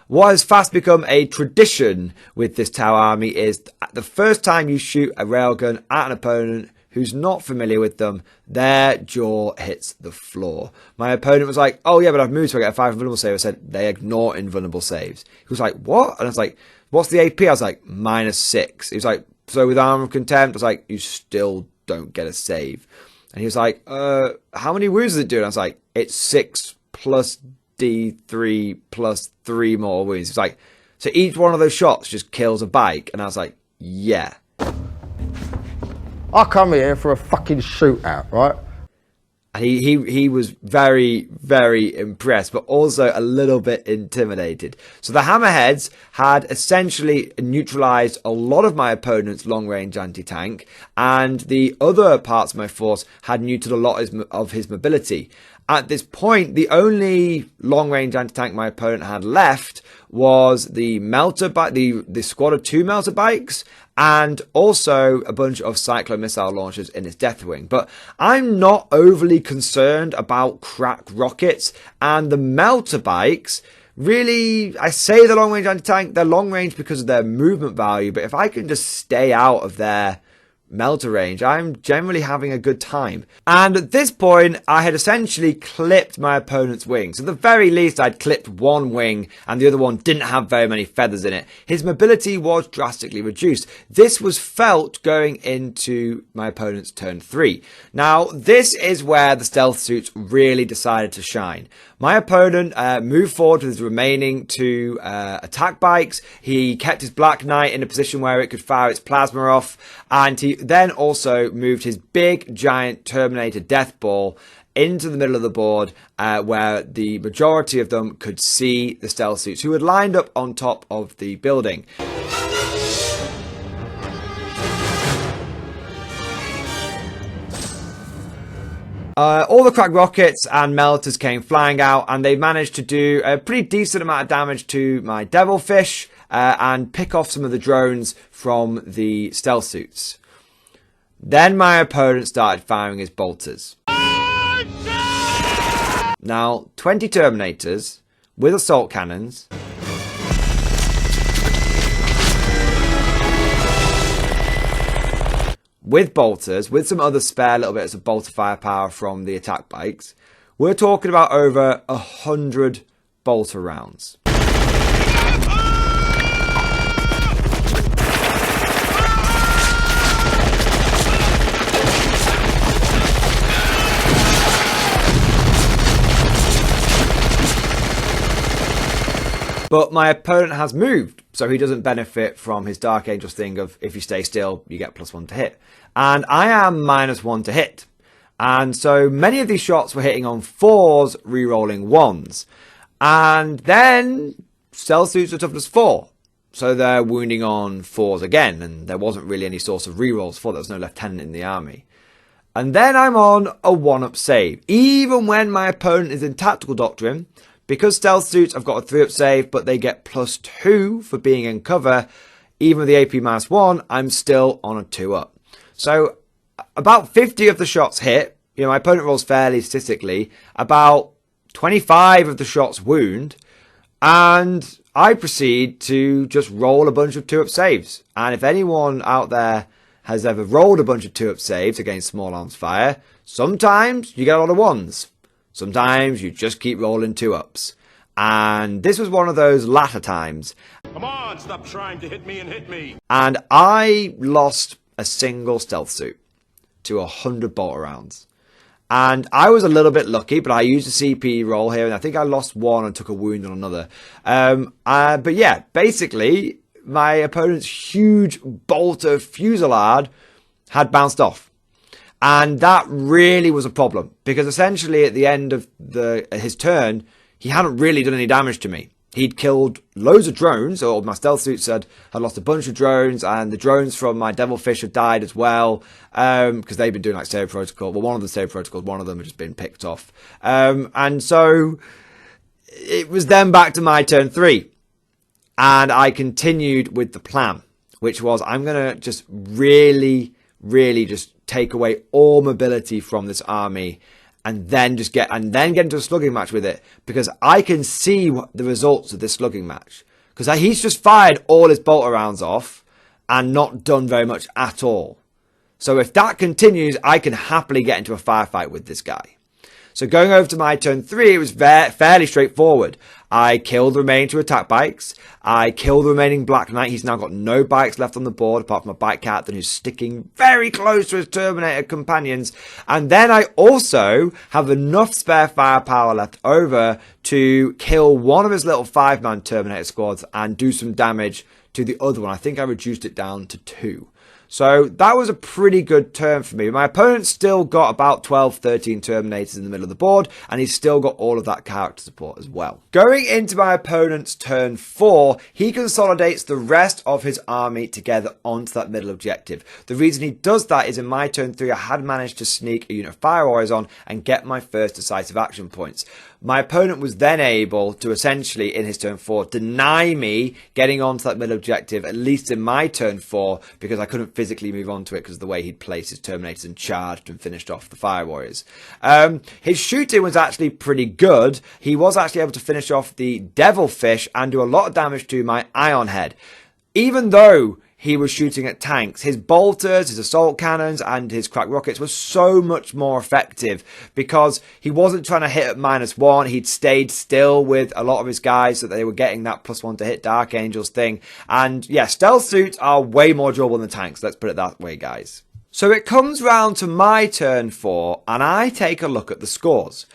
What has fast become a tradition with this Tau army is the first time you shoot a railgun at an opponent who's not familiar with them, their jaw hits the floor. My opponent was like, oh yeah, but I've moved so I get a 5 invulnerable save. I said, they ignore invulnerable saves. He was like, what? And I was like, what's the AP? I was like, -6. He was like, so with Armor of Contempt, I was like, you still don't get a save. And he was like, how many wounds does it do? And I was like, it's 6 plus D3 plus 3 more wounds. He's like, so each one of those shots just kills a bike? And I was like, yeah. I come here for a fucking shootout, right? And he was very, very impressed, but also a little bit intimidated. So the Hammerheads had essentially neutralized a lot of my opponent's long-range anti-tank, and the other parts of my force had neutered a lot of his mobility. At this point, the only long-range anti-tank my opponent had left was the melter bike, the squad of 2 melter bikes, and also a bunch of cyclone missile launchers in his Deathwing. But I'm not overly concerned about crack rockets, and the melter bikes, really, I say the long-range anti-tank, they're long-range because of their movement value, but if I can just stay out of their melter range, I'm generally having a good time. And at this point, I had essentially clipped my opponent's wing. So at the very least, I'd clipped one wing and the other one didn't have very many feathers in it. His mobility was drastically reduced. This was felt going into my opponent's turn 3. Now, this is where the stealth suits really decided to shine. My opponent moved forward with his remaining 2 attack bikes. He kept his Black Knight in a position where it could fire its plasma off, and he then also moved his big giant Terminator Death Ball into the middle of the board, where the majority of them could see the stealth suits who had lined up on top of the building. All the crack rockets and melters came flying out, and they managed to do a pretty decent amount of damage to my Devilfish and pick off some of the drones from the stealth suits. Then my opponent started firing his bolters. Now, 20 Terminators with assault cannons, with bolters, with some other spare little bits of bolter firepower from the attack bikes, we're talking about over 100 bolter rounds. But my opponent has moved, so he doesn't benefit from his Dark Angel's thing of if you stay still, you get +1 to hit. And I am -1 to hit. And so many of these shots were hitting on 4s, re-rolling 1s. And then stealth suits are toughness 4. So they're wounding on 4s again, and there wasn't really any source of re-rolls for. There was no lieutenant in the army. And then I'm on a 1-up save. Even when my opponent is in Tactical Doctrine, because stealth suits, I've got a 3-up save, but they get +2 for being in cover. Even with the AP -1, I'm still on a 2-up. So about 50 of the shots hit. You know, my opponent rolls fairly statistically. About 25 of the shots wound. And I proceed to just roll a bunch of 2-up saves. And if anyone out there has ever rolled a bunch of 2-up saves against small arms fire, sometimes you get a lot of 1s. Sometimes you just keep rolling 2-ups. And this was one of those latter times. Come on, stop trying to hit me and hit me. And I lost a single stealth suit to 100 bolter rounds. And I was a little bit lucky, but I used a CP roll here, and I think I lost 1 and took a wound on another. But yeah, basically, my opponent's huge bolter fusillade had bounced off. And that really was a problem, because essentially at the end of his turn, he hadn't really done any damage to me. He'd killed loads of drones, or my stealth suits had lost a bunch of drones, and the drones from my Devilfish had died as well, because they've been doing like save protocol. Well, one of the save protocols, one of them had just been picked off. And so it was then back to my turn 3. And I continued with the plan, which was I'm going to just really just take away all mobility from this army, and then get into a slugging match with it, because I can see the results of this slugging match, because he's just fired all his bolter rounds off and not done very much at all. So if that continues, I can happily get into a firefight with this guy. So going over to my turn 3, it was fairly straightforward. I killed the remaining 2 attack bikes. I killed the remaining Black Knight. He's now got no bikes left on the board, apart from a bike captain who's sticking very close to his Terminator companions. And then I also have enough spare firepower left over to kill one of his little 5-man Terminator squads and do some damage to the other one. I think I reduced it down to 2. So that was a pretty good turn for me. My opponent still got about 12, 13 Terminators in the middle of the board, and he's still got all of that character support as well. Going into my opponent's turn 4, he consolidates the rest of his army together onto that middle objective. The reason he does that is in my turn 3, I had managed to sneak a unit of Fire Warriors on and get my first decisive action points. My opponent was then able to essentially, in his turn 4, deny me getting onto that middle objective, at least in my turn 4, because I couldn't physically move on to it because of the way he'd placed his Terminators and charged and finished off the Fire Warriors. His shooting was actually pretty good. He was actually able to finish off the Devilfish and do a lot of damage to my Ion Head. Even though he was shooting at tanks, his bolters, his assault cannons, and his crack rockets were so much more effective, because he wasn't trying to hit at -1. He'd stayed still with a lot of his guys so that they were getting that +1 to hit Dark Angels thing. And yeah, stealth suits are way more durable than tanks. Let's put it that way, guys. So it comes round to my turn 4, and I take a look at the scores.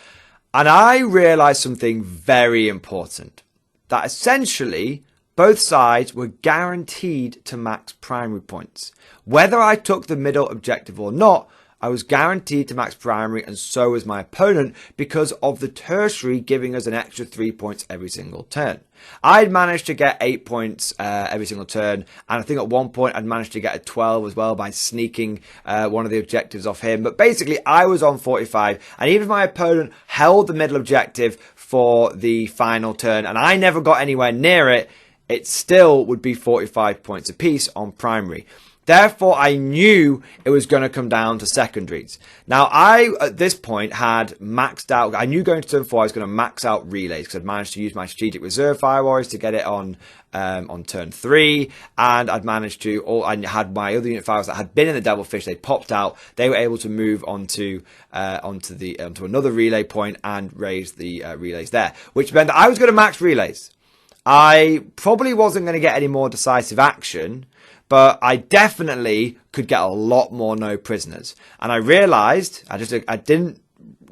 And I realise something very important. That essentially both sides were guaranteed to max primary points. Whether I took the middle objective or not, I was guaranteed to max primary, and so was my opponent, because of the tertiary giving us an extra 3 points every single turn. I'd managed to get 8 points every single turn, and I think at one point I'd managed to get a 12 as well by sneaking one of the objectives off him. But basically I was on 45, and even if my opponent held the middle objective for the final turn and I never got anywhere near it, it still would be 45 points apiece on primary. Therefore, I knew it was going to come down to secondaries. Now, I, at this point, had maxed out. I knew going to turn 4 I was going to max out relays, because I'd managed to use my strategic reserve Fire Warriors to get it on turn 3, and I'd managed to. I had my other unit files that had been in the Devilfish. They popped out. They were able to move onto another relay point and raise the relays there, which meant that I was going to max relays. I probably wasn't going to get any more decisive action, but I definitely could get a lot more no prisoners. And I realised, I didn't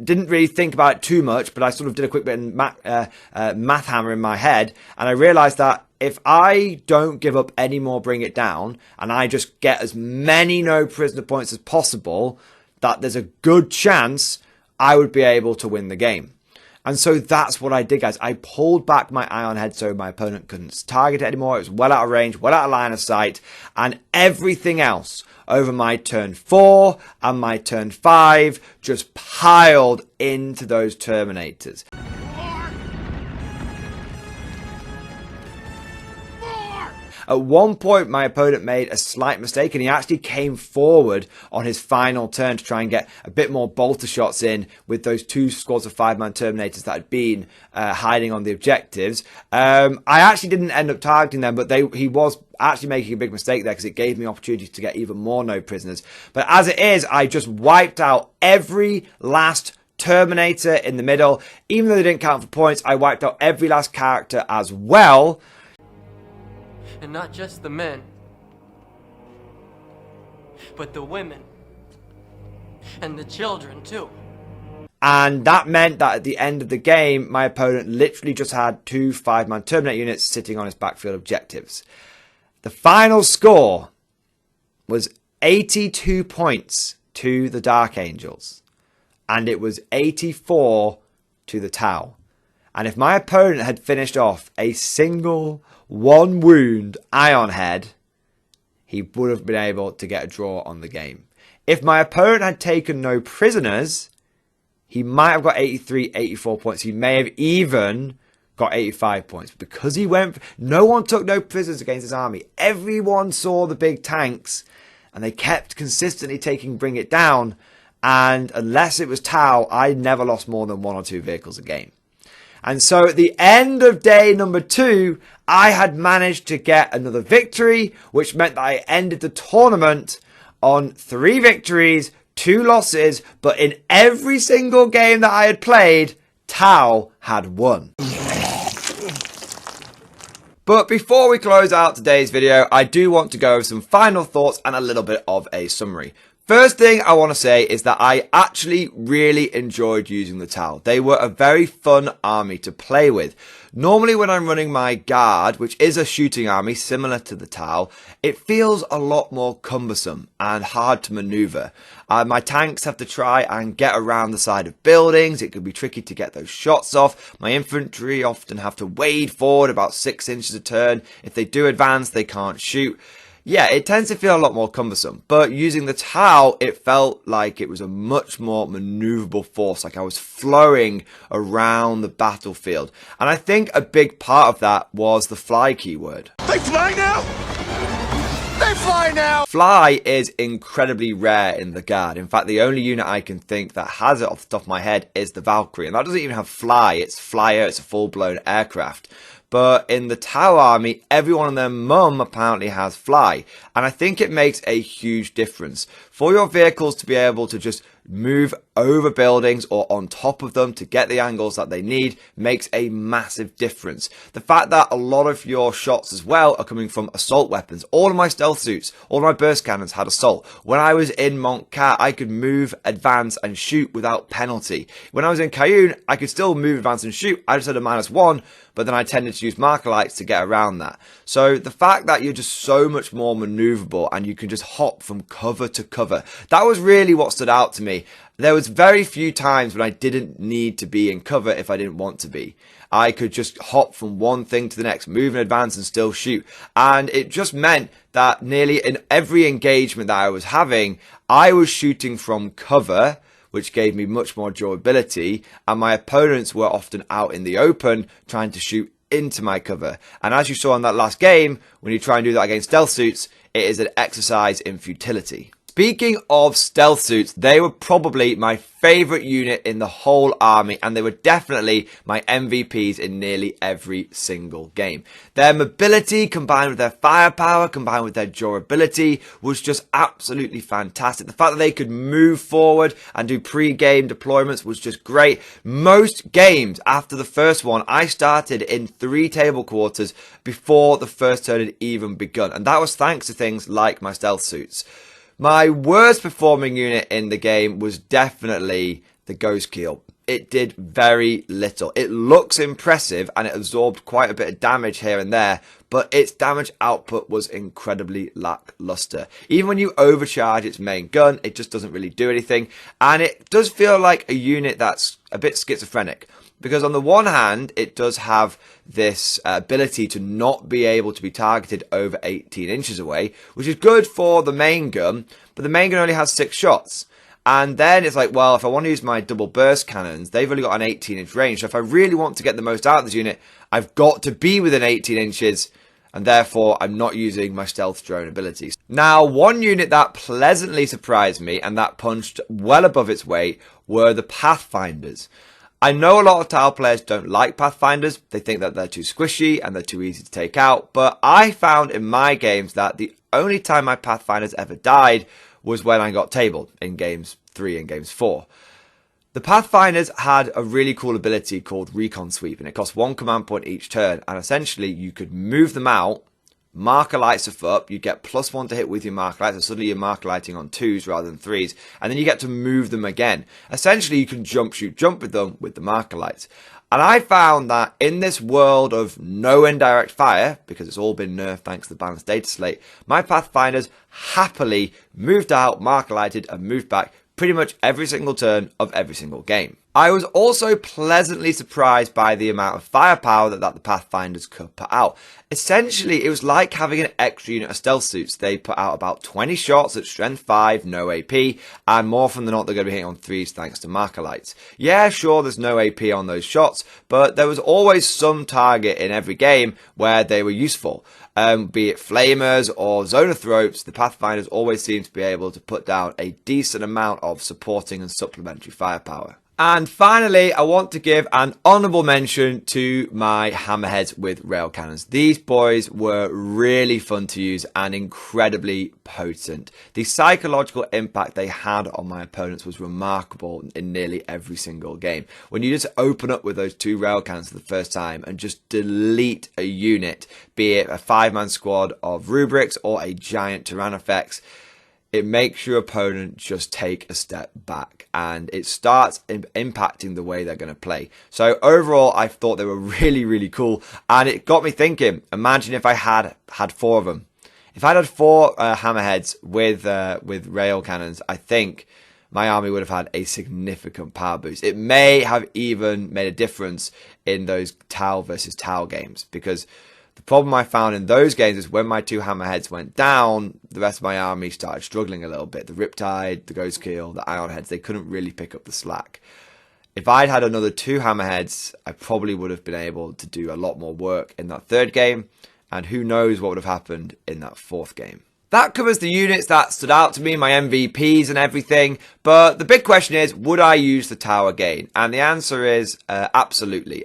didn't really think about it too much, but I sort of did a quick bit of math hammer in my head, and I realized that if I don't give up any more bring it down, and I just get as many no prisoner points as possible, that there's a good chance I would be able to win the game. And so that's what I did, guys. I pulled back my ion head so my opponent couldn't target it anymore. It was well out of range, well out of line of sight, and everything else over my turn 4 and my turn 5 just piled into those Terminators. At one point, my opponent made a slight mistake, and he actually came forward on his final turn to try and get a bit more bolter shots in with those 2 squads of 5-man Terminators that had been hiding on the objectives. I actually didn't end up targeting them, but he was actually making a big mistake there because it gave me opportunity to get even more no prisoners. But as it is, I just wiped out every last Terminator in the middle. Even though they didn't count for points, I wiped out every last character as well. And not just the men, but the women and the children too. And that meant that at the end of the game, my opponent literally just had 2 5-man Terminator units sitting on his backfield objectives. The final score was 82 points to the Dark Angels, and it was 84 to the Tau. And if my opponent had finished off a single 1 wound ion head, he would have been able to get a draw on the game. If my opponent had taken no prisoners, he might have got 83, 84 points. He may have even got 85 points. But because he went, no one took no prisoners against his army. Everyone saw the big tanks, and they kept consistently taking bring it down. And unless it was Tau, I never lost more than 1 or 2 vehicles a game. And so at the end of day number 2, I had managed to get another victory, which meant that I ended the tournament on 3 victories, 2 losses, but in every single game that I had played, Tau had won. But before we close out today's video, I do want to go over some final thoughts and a little bit of a summary. First thing I want to say is that I actually really enjoyed using the Tau. They were a very fun army to play with. Normally when I'm running my Guard, which is a shooting army similar to the Tau, it feels a lot more cumbersome and hard to maneuver. My tanks have to try and get around the side of buildings. It can be tricky to get those shots off. My infantry often have to wade forward about 6 inches a turn. If they do advance, they can't shoot. Yeah, it tends to feel a lot more cumbersome, but using the Tau, it felt like it was a much more maneuverable force, like I was flowing around the battlefield. And I think a big part of that was the fly keyword. They fly now! They fly now! Fly is incredibly rare in the Guard. In fact, the only unit I can think that has it off the top of my head is the Valkyrie, and that doesn't even have fly, it's flyer, it's a full-blown aircraft. But in the Tau army, everyone and their mum apparently has fly. And I think it makes a huge difference. For your vehicles to be able to just move over buildings or on top of them to get the angles that they need makes a massive difference. The fact that a lot of your shots as well are coming from assault weapons. All of my stealth suits, all of my burst cannons had assault. When I was in Montcat, I could move, advance and shoot without penalty. When I was in Cayenne, I could still move, advance and shoot. I just had a -1, but then I tended to use marker lights to get around that. So the fact that you're just so much more maneuverable and you can just hop from cover to cover, that was really what stood out to me. There was very few times when I didn't need to be in cover if I didn't want to be. I could just hop from one thing to the next, move and advance and still shoot. And it just meant that nearly in every engagement that I was having, I was shooting from cover, which gave me much more durability, and my opponents were often out in the open trying to shoot into my cover. And as you saw in that last game, when you try and do that against stealth suits, it is an exercise in futility. Speaking of stealth suits, they were probably my favourite unit in the whole army, and they were definitely my MVPs in nearly every single game. Their mobility combined with their firepower, combined with their durability, was just absolutely fantastic. The fact that they could move forward and do pre-game deployments was just great. Most games after the first one, I started in 3 table quarters before the first turn had even begun, and that was thanks to things like my stealth suits. My worst performing unit in the game was definitely the Ghost Keel. It did very little. It looks impressive and it absorbed quite a bit of damage here and there, but its damage output was incredibly lackluster. Even when you overcharge its main gun, it just doesn't really do anything. And it does feel like a unit that's a bit schizophrenic. Because on the one hand, it does have this ability to not be able to be targeted over 18 inches away, which is good for the main gun, but the main gun only has 6 shots. And then it's like, well, if I want to use my double burst cannons, they've only got an 18-inch range. So if I really want to get the most out of this unit, I've got to be within 18 inches, and therefore I'm not using my stealth drone abilities. Now, one unit that pleasantly surprised me and that punched well above its weight were the Pathfinders. I know a lot of Tau players don't like Pathfinders. They think that they're too squishy and they're too easy to take out. But I found in my games that the only time my Pathfinders ever died was when I got tabled in games 3 and games 4. The Pathfinders had a really cool ability called Recon Sweep, and it cost 1 command point each turn, and essentially you could move them out, marker light stuff up, you get +1 to hit with your marker light, so suddenly you're marker lighting on 2s rather than 3s, and then you get to move them again. Essentially you can jump, shoot, jump with them with the marker lights. And I found that in this world of no indirect fire, because it's all been nerfed thanks to the balanced data slate, my Pathfinders happily moved out, marker lighted, and moved back pretty much every single turn of every single game. I was also pleasantly surprised by the amount of firepower that the Pathfinders could put out. Essentially, it was like having an extra unit of stealth suits. They put out about 20 shots at strength 5, no AP, and more often than not, they're going to be hitting on 3s thanks to marker lights. Yeah, sure, there's no AP on those shots, but there was always some target in every game where they were useful. Be it flamers or zonothropes, the Pathfinders always seem to be able to put down a decent amount of supporting and supplementary firepower. And finally, I want to give an honourable mention to my hammerheads with rail cannons. These boys were really fun to use and incredibly potent. The psychological impact they had on my opponents was remarkable in nearly every single game. When you just open up with those 2 rail cannons for the first time and just delete a unit, be it a 5-man squad of rubrics or a giant Tyrannofex, it makes your opponent just take a step back and it starts impacting the way they're going to play. So overall, I thought they were really, really cool. And it got me thinking, imagine if I had 4 of them. If I had 4 hammerheads with rail cannons, I think my army would have had a significant power boost. It may have even made a difference in those Tau versus Tau games, because the problem I found in those games is when my 2 hammerheads went down, the rest of my army started struggling a little bit. The Riptide, the Ghost Keel, the Iron Heads, they couldn't really pick up the slack. If I'd had another 2 hammerheads, I probably would have been able to do a lot more work in that 3rd game, and who knows what would have happened in that 4th game. That covers the units that stood out to me, my MVPs and everything, but the big question is, would I use the Tau again? And the answer is absolutely.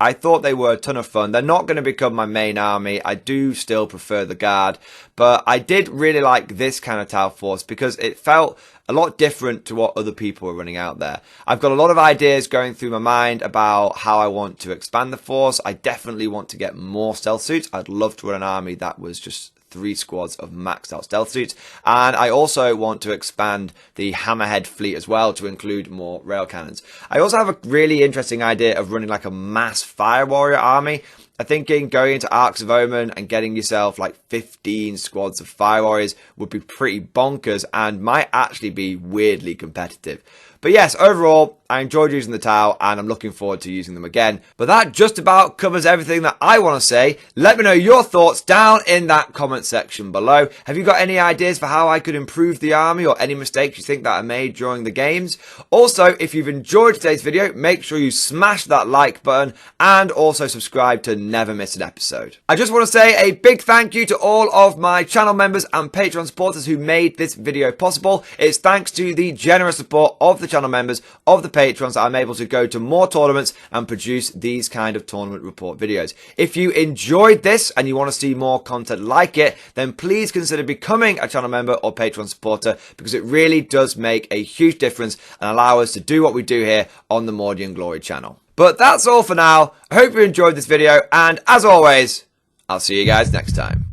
I thought they were a ton of fun. They're not going to become my main army. I do still prefer the Guard, but I did really like this kind of Tau force because it felt a lot different to what other people were running out there. I've got a lot of ideas going through my mind about how I want to expand the force. I definitely want to get more stealth suits. I'd love to run an army that was just 3 squads of maxed out stealth suits, and I also want to expand the hammerhead fleet as well to include more rail cannons. I also have a really interesting idea of running like a mass fire warrior army. I'm thinking going into Arcs of Omen and getting yourself like 15 squads of fire warriors would be pretty bonkers and might actually be weirdly competitive. But yes, overall, I enjoyed using the Tau and I'm looking forward to using them again. But that just about covers everything that I want to say. Let me know your thoughts down in that comment section below. Have you got any ideas for how I could improve the army or any mistakes you think that I made during the games? Also, if you've enjoyed today's video, make sure you smash that like button and also subscribe to never miss an episode. I just want to say a big thank you to all of my channel members and Patreon supporters who made this video possible. It's thanks to the generous support of the channel members of the patrons that I'm able to go to more tournaments and produce these kind of tournament report videos. If you enjoyed this and you want to see more content like it, then please consider becoming a channel member or Patreon supporter, because it really does make a huge difference and allow us to do what we do here on the Mordy and Glory channel. But that's all for now. I hope you enjoyed this video, and as always, I'll see you guys next time.